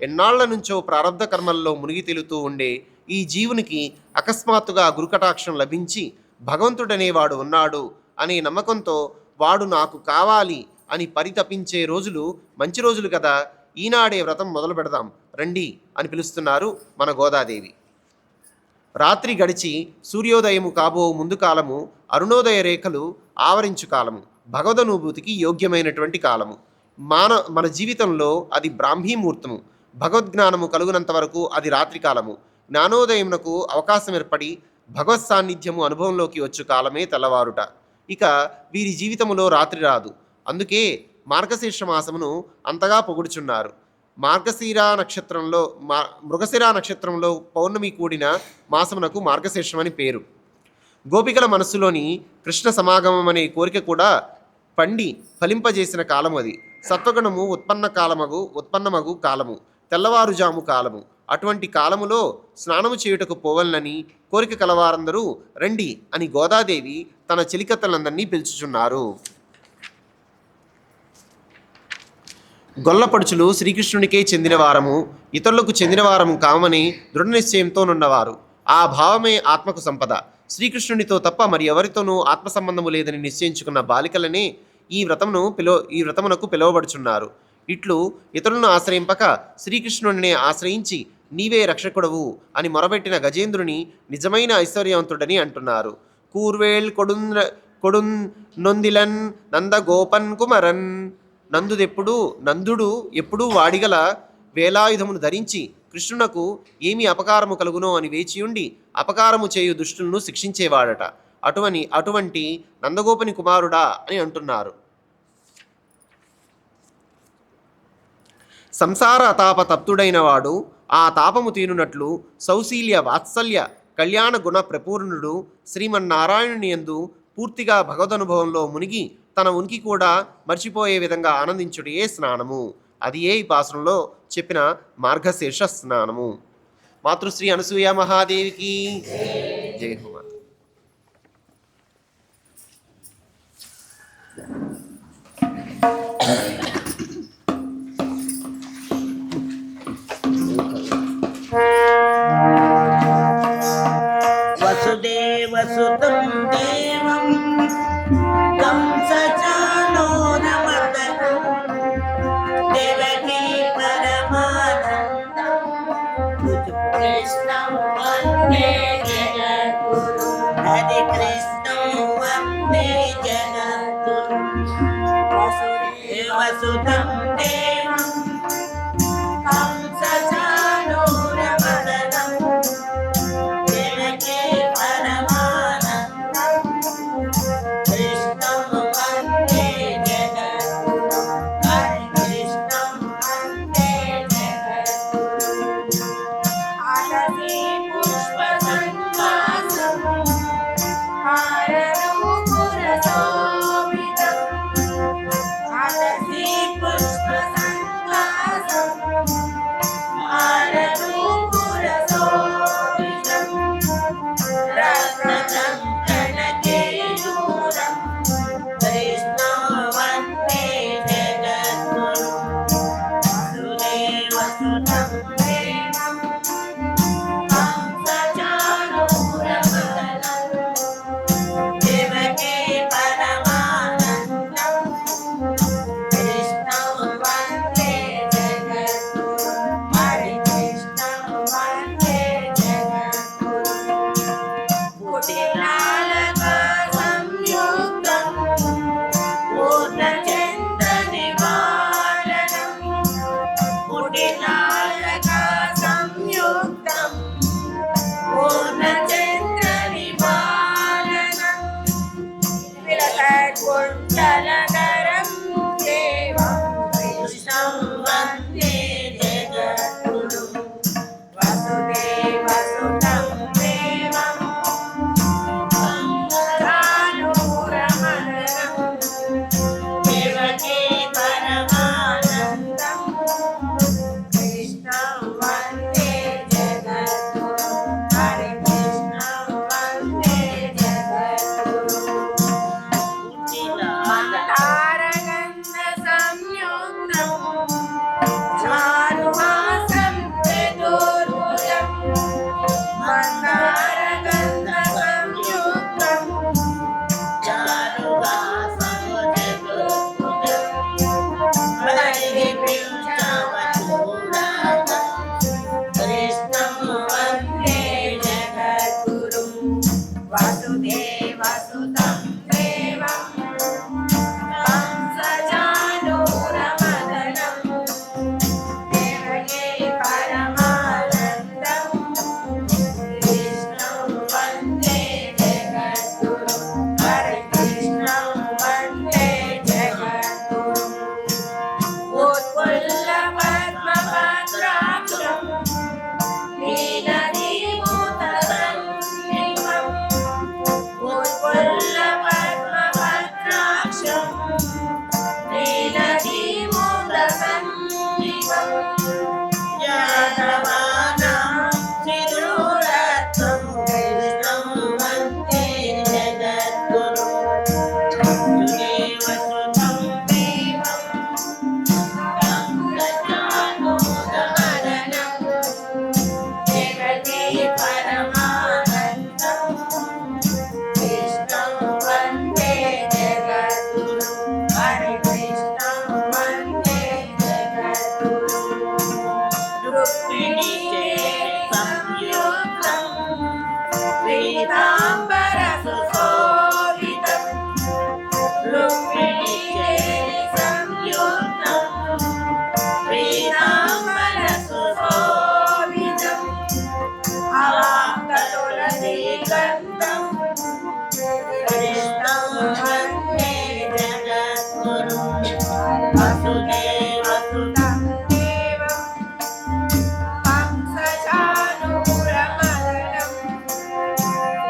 ఎన్నాళ్ల నుంచో ప్రారంధ కర్మల్లో మునిగి తేలుతూ ఉండే ఈ జీవునికి అకస్మాత్తుగా గురుకటాక్షం లభించి భగవంతుడనేవాడు ఉన్నాడు అనే నమ్మకంతో వాడు నాకు కావాలి అని పరితపించే రోజులు మంచి రోజులు కదా. ఈనాడే వ్రతం మొదలు పెడదాం రండి అని పిలుస్తున్నారు మన గోదాదేవి. రాత్రి గడిచి సూర్యోదయము కాబో ముందు కాలము అరుణోదయ రేఖలు ఆవరించు కాలము, భగవదనుభూతికి యోగ్యమైనటువంటి కాలము. మన జీవితంలో అది బ్రాహ్మీముహూర్తము. భగవద్జ్ఞానము కలుగునంత వరకు అది రాత్రి కాలము. జ్ఞానోదయమునకు అవకాశం ఏర్పడి భగవత్ సాన్నిధ్యము అనుభవంలోకి వచ్చు కాలమే తెల్లవారుట. ఇక వీరి జీవితములో రాత్రి రాదు. అందుకే మార్గశీర్ష మాసమును అంతగా పొగుడుచున్నారు. మృగశిర నక్షత్రంలో పౌర్ణమి కూడిన మాసమునకు మార్గశీర్షమని పేరు. గోపికల మనస్సులోని కృష్ణ సమాగమం అనే కోరిక కూడా పండి ఫలింపజేసిన కాలము అది. సత్వగుణము ఉత్పన్నమగు కాలము, తెల్లవారుజాము కాలము. అటువంటి కాలములో స్నానము చేయుటకు పోవలనని కోరిక కలవారందరూ రండి అని గోదాదేవి తన చెలికత్తలందరినీ పిలుచుచున్నారు. గొల్లపడుచులు శ్రీకృష్ణునికే చెందినవారము, ఇతరులకు చెందినవారము కామని దృఢ నిశ్చయంతోనున్నవారు. ఆ భావమే ఆత్మకు సంపద. శ్రీకృష్ణునితో తప్ప మరి ఎవరితోనూ ఆత్మ సంబంధము లేదని నిశ్చయించుకున్న బాలికలనే ఈ వ్రతమునకు పిలువబడుచున్నారు. ఇట్లు ఇతరులను ఆశ్రయింపక శ్రీకృష్ణుడినే ఆశ్రయించి నీవే రక్షకుడవు అని మొరబెట్టిన గజేంద్రుని నిజమైన ఐశ్వర్యవంతుడని అంటున్నారు. కూర్వేల్ కొడున్ నొందిలన్ నందగోపన్ కుమరన్. నందుడు ఎప్పుడూ వాడిగల వేలాయుధమును ధరించి కృష్ణునకు ఏమి అపకారము కలుగునో అని వేచియుండి అపకారము చేయు దుష్టులను శిక్షించేవాడట. అటువంటి నందగోపని కుమారుడా అని అంటున్నారు. సంసార తాప తప్తుడైన వాడు ఆ తాపము తీరునట్లు సౌశీల్య వాత్సల్య కళ్యాణ గుణ ప్రపూర్ణుడు శ్రీమన్నారాయణుని యందు పూర్తిగా భగవదనుభవంలో మునిగి తన ఉనికి కూడా మర్చిపోయే విధంగా ఆనందించుటే స్నానము. అది ఈ పాసనంలో చెప్పిన మార్గశీర్ష స్నానము. మాతృశ్రీ అనసూయ మహాదేవికి జై హో. వసుదేవసుతం దేవం కంసచానూరమర్దనం దేవకీ పరమానందం కృష్ణం వందే జగద్గురు. హరి కృష్ణం వందే జగద్గురు. వసుదేవసుతం దేవం కంసచానూరమర్దనం దేవకీ పరమానందం కృష్ణం వందే జగద్గురు. హరి కృష్ణం వందే జగద్గురు. ఆదసి పుష్ప సంవాసం హారనూపుర శోభితం कुण्डलधरं देवं कृष्णं वन्दे जगद्गुरुं वसुदेवसुतं देवं कानूरमदनं देवकी परमानन्दं कृष्णं वन्दे जगद्गुरुं हरे कृष्णं वन्दे जगद्गुरुं मन्दारगन्धसंयुक्तं चारुहासं चतुर्भुजं मन्दारगन्धसंयुक्तं कृष्णं वन्दे जगद्गुरुं वसुदेवसुतं देवं कंसचाणूरमर्दनं देवकी परमानन्दं कृष्णं वन्दे जगद्गुरुं हरे कृष्णं वन्दे जगद्गुरुं उत्फुल्लपद्मपत्राक्षं नीलदीपूतसन्निभम् उत्फुल्लपद्मपत्राक्षं नीलदीपूतसन्निभम् यादवानां शिरोरत्नं कृष्णं वन्दे जगद्गुरुं वसुदेवसुतं देवं कंसचाणूरमर्दनं देवकी परमानन्दं कृष्णं वन्दे जगद्गुरुं हरे कृष्णं वन्दे जगद्गुरुं रुक्मिणी संयुक्तं पीताम्बरसुशोभितं रुक्मिणी संयुक्तं पीताम्बरसुशोभितं अवाप्ततुलसीगन्धं कृष्णं वन्दे जगद्गुरुं वसुदेवसुतं देवं कंसचाणूरमर्दनं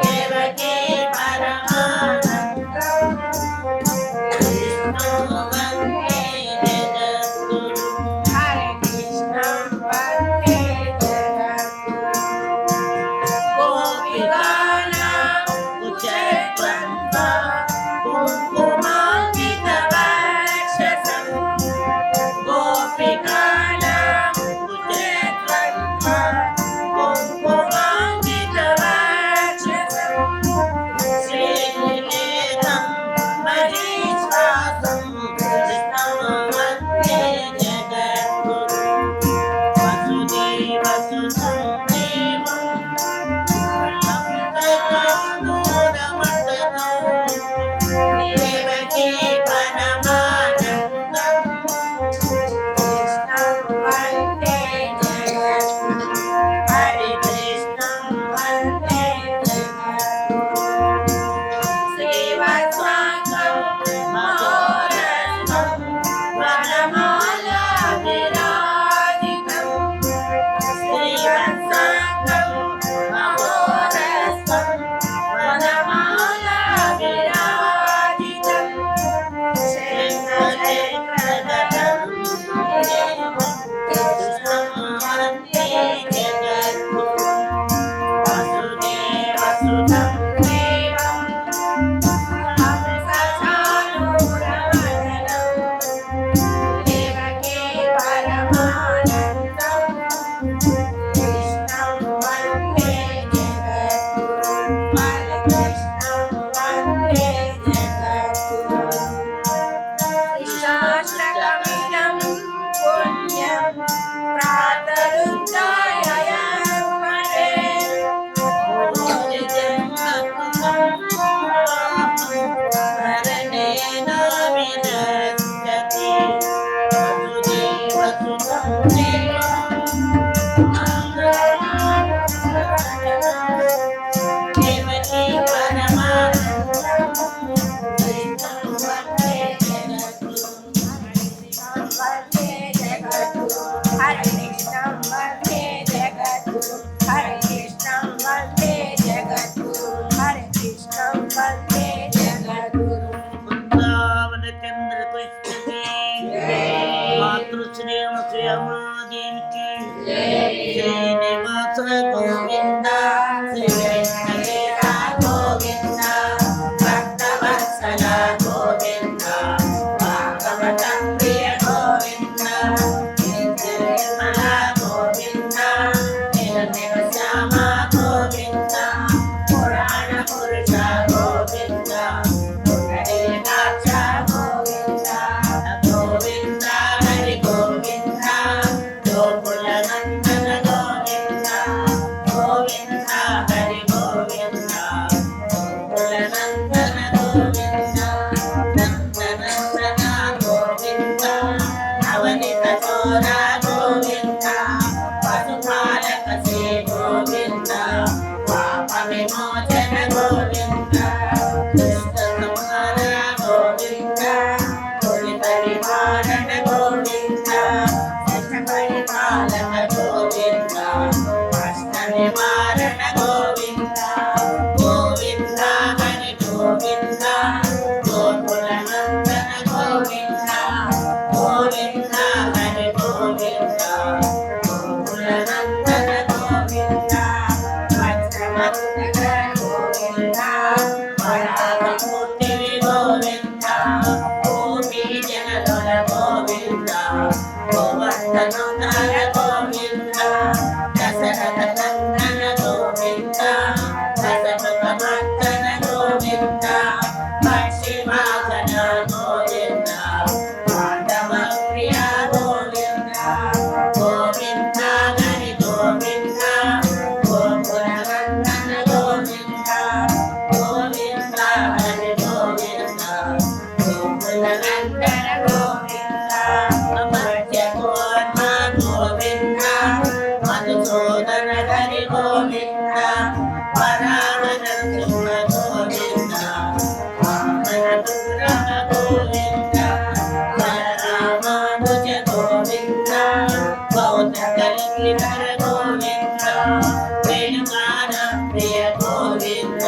देवकी परमानन्दं कृष्णं वन्दे जगद्गुरुं हरे कृष्णं वन्दे जगद्गुरुं गोपिकानां कुचद्वन्द्वा कुङ्कुमाङ्कितवक्षसं गोपिकानां कुचद्वन्द्वा कुङ्कुमाङ्कितवक्षसं श्रीनिकेतनचन्द्रभागा कृष्णं वन्दे जगद्गुरुं वृंदावन चंद्र कृष्ण की मातृश्री श्यामादेवी की श्रीनिवास गोविंद श्री वेंकटेशा गोविन्द भक्तवत्सल गोविन्द भागवतं प्रिय गोविन्द निर्मला गोविन्द निर्निश्यामा गोविन्द पुराण पुरुष गोविन्द पुण्डरीकाक्ष गोविन्द गोविन्द हरि गोविन्द गोकुलनन्दन गोविन्द गोविन्द हरि गोविन्द गोकुलनन्दन गोविन्द नन्दनन्दन गोविन्द नवनीत चोर गोविन्द पशुपालक श्री गोविन्द पाप विमोचन गोविन्द दुष्ट संहार गोविन्द दुरित निवारण गोविन्द शिष्ट परिपालक गोविन्द कष्ट निवारण गोविन्द गोविन्द हरि गोविन्द गोकुलनन्दन गोविन्द गोविन्द हरि गोविन्द गोकुलनन्दन गोविन्द वज्रवक्त्र गोविन्द वराहमूर्ति गोविन्द भूमि जनलोल गोविन्द गोवर्धनोत्तर गोविन्द दशरथनन्दन गोविन्द दशमुखमर्दन गोविन्द पश्चिमासन गोविन्द पाण्डवप्रिय गोविन्द गोविन्द हरि गोविन्द गोकुलनन्दन गोविन्द गोविन्द हरि गोविन्द गोकुलनन्दन गोविन्द अमर्त्यकूर्म गोविन्द मधुसूदन हरि गोविन्द परागनरसिंह गोविन्द वामनपुरः गोविन्द बलरामानुज गोविन्द गौतकलिधर गोविन्द वेणुगान प्रिय गोविन्द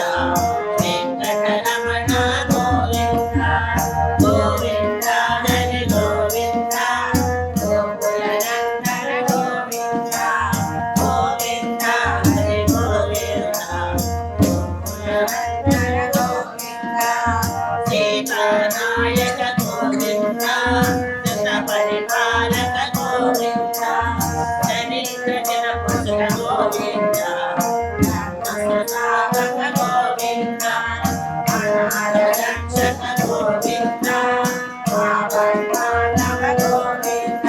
वेङ्कटरमण गोविन्द गोविन्द हरि गोविन्द गोकुलनन्दन गोविन्द गोविन्द हरि गोविन्द गोकुलनन्दन गोविन्द सीतानायक गोविन्द कृष्ण परिपालक गोविन्द चरित्र जन पुरुष गोविन्द साधक गोविन्द अनाथ रक्षक गोविन्द पावनपालक गोविन्द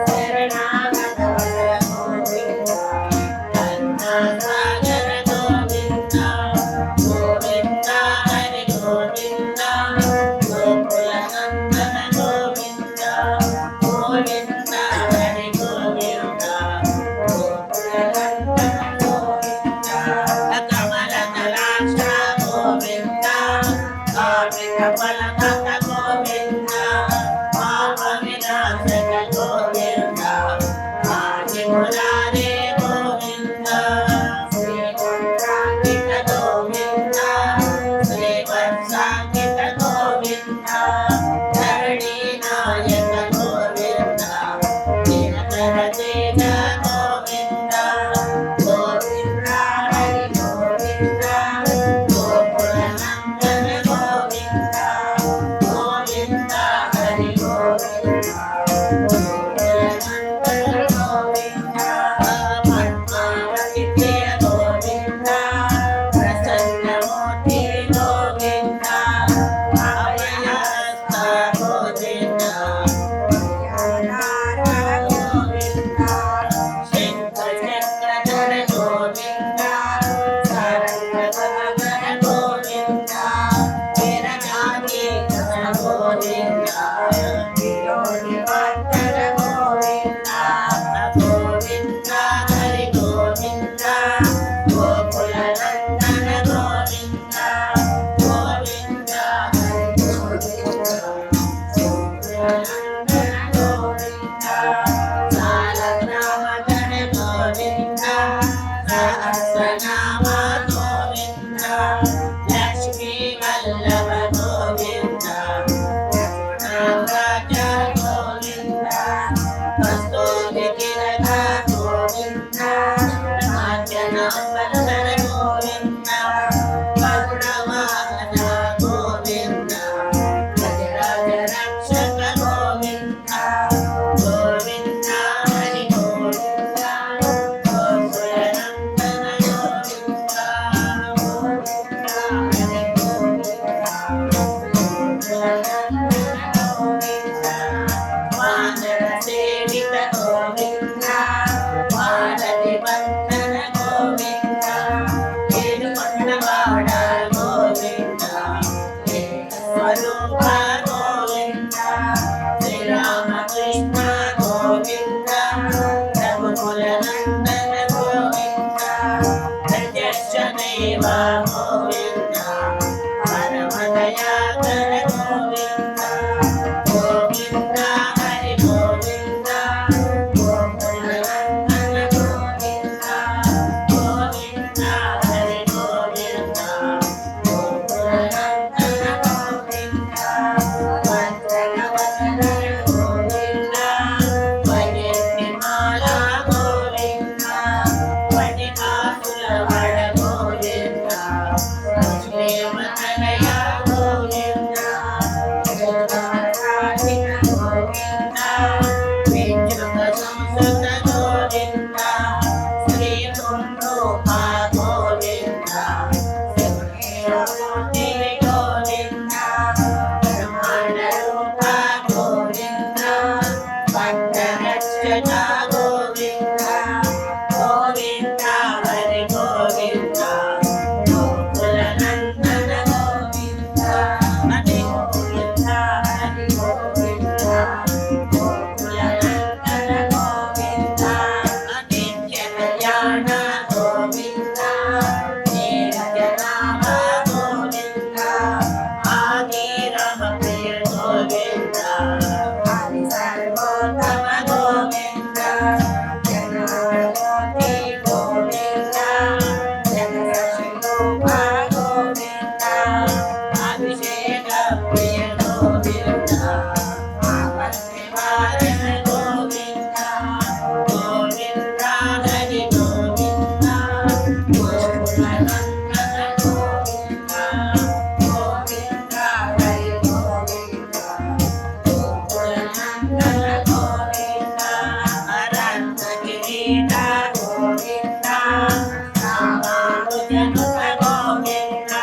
शरणागत वत्सल गोविन्द करुणासागर गोविन्द गोविन्द हरि गोविन्द गोकुलनन्दन गोविन्द गोविन्द हरि गोविन्द गोकुलनन्दन गोविन्द कमलदलाक्ष गोविन्द कार्मिकफलदत्त गोविन्द पापविनाशक गोविन्द आदिमुरारे गोविन्द श्रीगुण्डाङ्कित गोविन्द श्रीवत्साङ्कित गोविन्द धरणीनायक गोविन्द दिनकरतेज गोविन्द गोविन्द हरि गोविन्द गोकुलनन्दन गोविन्द రూప గోవింద శ్రీరామకృష్ణ గోవింద రఘుకుల నందన గోవింద ప్రత్యక్ష దేవ గోవింద పరమదయాకర గోవింద గోవింద హరి గోవింద గోకుల నందన గోవింద గోవింద హరి గోవింద గోకుల నందన గోవింద వందనవదన గోవింద వైజయంతిమాల గోవింద వనికాసుల వడ గోవింద వసుదేవతనయ గోవింద జగన్నాథాధిక గోవింద విద్యుత సంస్కృత గోవింద శ్రీ తుండ్రూప గోవింద శివమూర్తి గోవింద బ్రహ్మాండ రూప గోవింద భక్తరక్షక గోవింద గోవింద హరి గోవింద గోకుల నందన గోవింద హరి గోవింద హరి గోవింద గోకుల నందన గోవింద నిత్య కళ్యాణ గోవింద నీరజనామ గోవింద ఆది రమ ప్రియ గోవింద హరి సర్వోత్తమ గోవింద జగన్మోహి గోవింద జగదశరూప గోవింద అభిషేక ప్రియ గోవింద ఆపన్నివారణ గోవింద గోవింద హరి గోవింద గోకుల నందన గోవింద గోవింద హరి గోవింద గోకుల నందన గోవింద అనంత కిరీట గోవింద రామానుజనుత గోవింద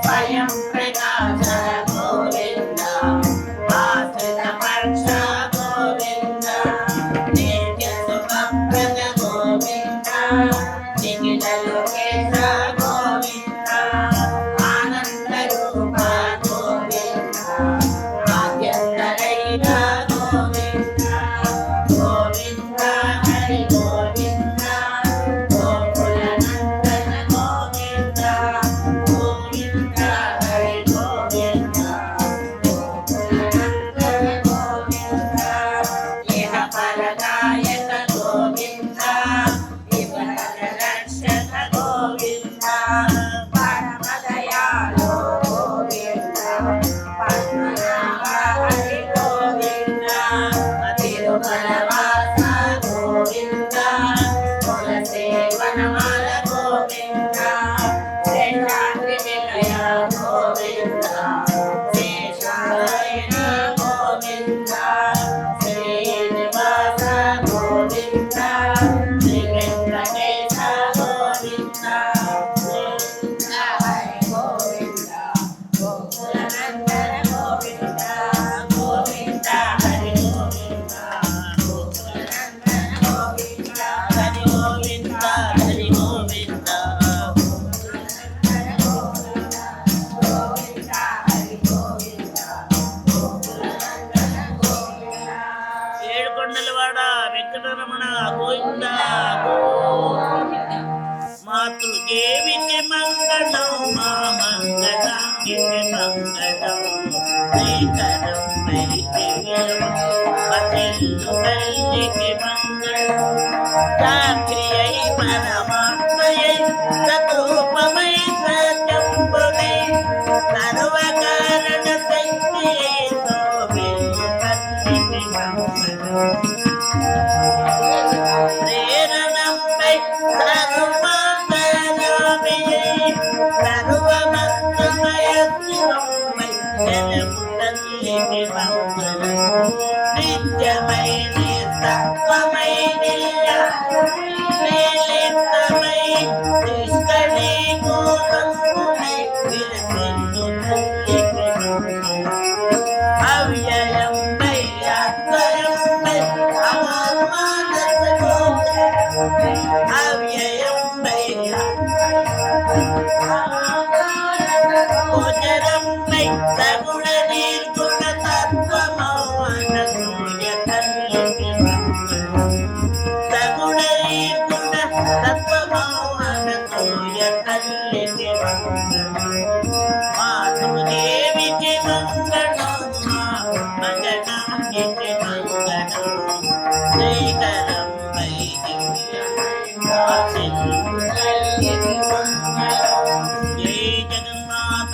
స్వయం ప్రకాశ గోవింద ఆశ్రిత పక్ష గోవింద నిత్య సుఖప్రద గోవింద నిఖిల లోకేశ గోవింద ఆనంద రూప గోవింద ఆద్యంతరహిత గోవింద గోవింద హరి గోవింద గోకుల నందన గోవింద గోవింద హరి గోవింద గోకుల నందన గోవింద ఇహ పరదాయక గోవింద ఇహ రక్షక గోవింద పరమదయాళు గోవింద పద్మనాభ హరి గోవింద తిరుమల వాస గోవింద తులసి వనమాల గోవింద శేషాద్రి నిలయ గోవింద శేషాయన గోవింద శ్రీనివాస గోవింద శ్రీ వెంకటేశ గోవింద గోవింద హరి గోవింద గోకుల నందన గోవింద గోవింద హరి గోవింద గోకుల నందన గోవింద హరి గోవింద హరి గోవింద గోవింద హరి గోవింద గోకుల నందన గోవింద ఏడుకొండలవాడ వెంకటరమణ గోవింద గోవింద మాతృదేవికి మంగళం మా మంగళాంగికి మంగళం శ్రీకరం పతిల్లు తల్లికి మంగళం సాక్షియై పరమాత్మయై సద్రూపమై సత్యంబునై సర్వకారణ శక్తియై శోభిల్లు తల్లికి మంగళం ప్రేరణంపై సర్వమంగళామియై సర్వమంగళమయ శివంపై జలము తల్లికి మంగళం నిత్యమై నిస్సత్వమై నిలితమై నిష్కళీ గోరంగునై విలసిల్లు తల్లికి మంగళం అవ్యయం మై అద్వయం మై అమానస అవ్యయం మై గోచరం మై సగుణ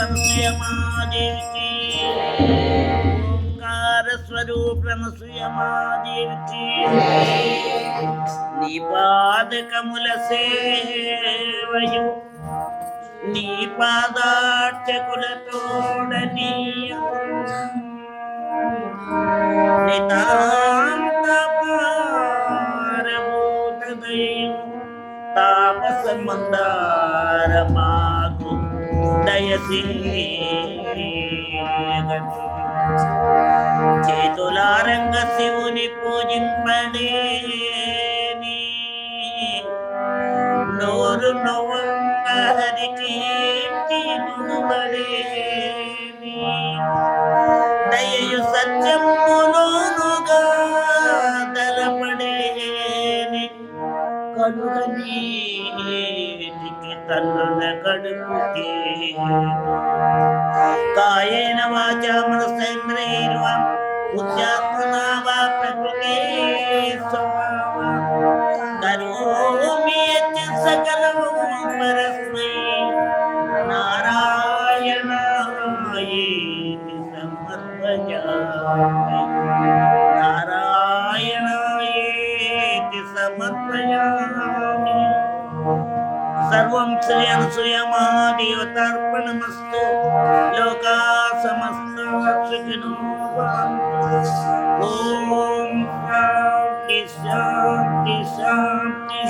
అనసూయమాదేవికి ఓంకార స్వరూప అనసూయమాదేవికి నీ పాదకముల సేవయు నీ పాదార్చకుల తోడనీయ నితాంత పారభూతదయు తాపస మందార మాకు దయసేయగతి చేతులారంగ శివుని పూజింపడేని నోరు నవ్వంగ హరికి నుడుబడేని దయయు సత్యములోనుగా దళపడేని కడుగనీటికి తల్లుల కడుపుకే కాయేన వాచా మనసేంద్రియైర్వా బుద్ధ్యాత్మనా వా ప్రకృతే స్వభావా కరోమి యత్ సకలం పరస్మై నారాయణాయేతి సమర్పయామి నారాయణాయేతి సమర్పయామి సర్వం శ్రీ అనసూయమాదేవతార్పణమస్తు లోకా సమస్తా సుఖినో భవంతు ఓం శాంతి శాంతి శాంతి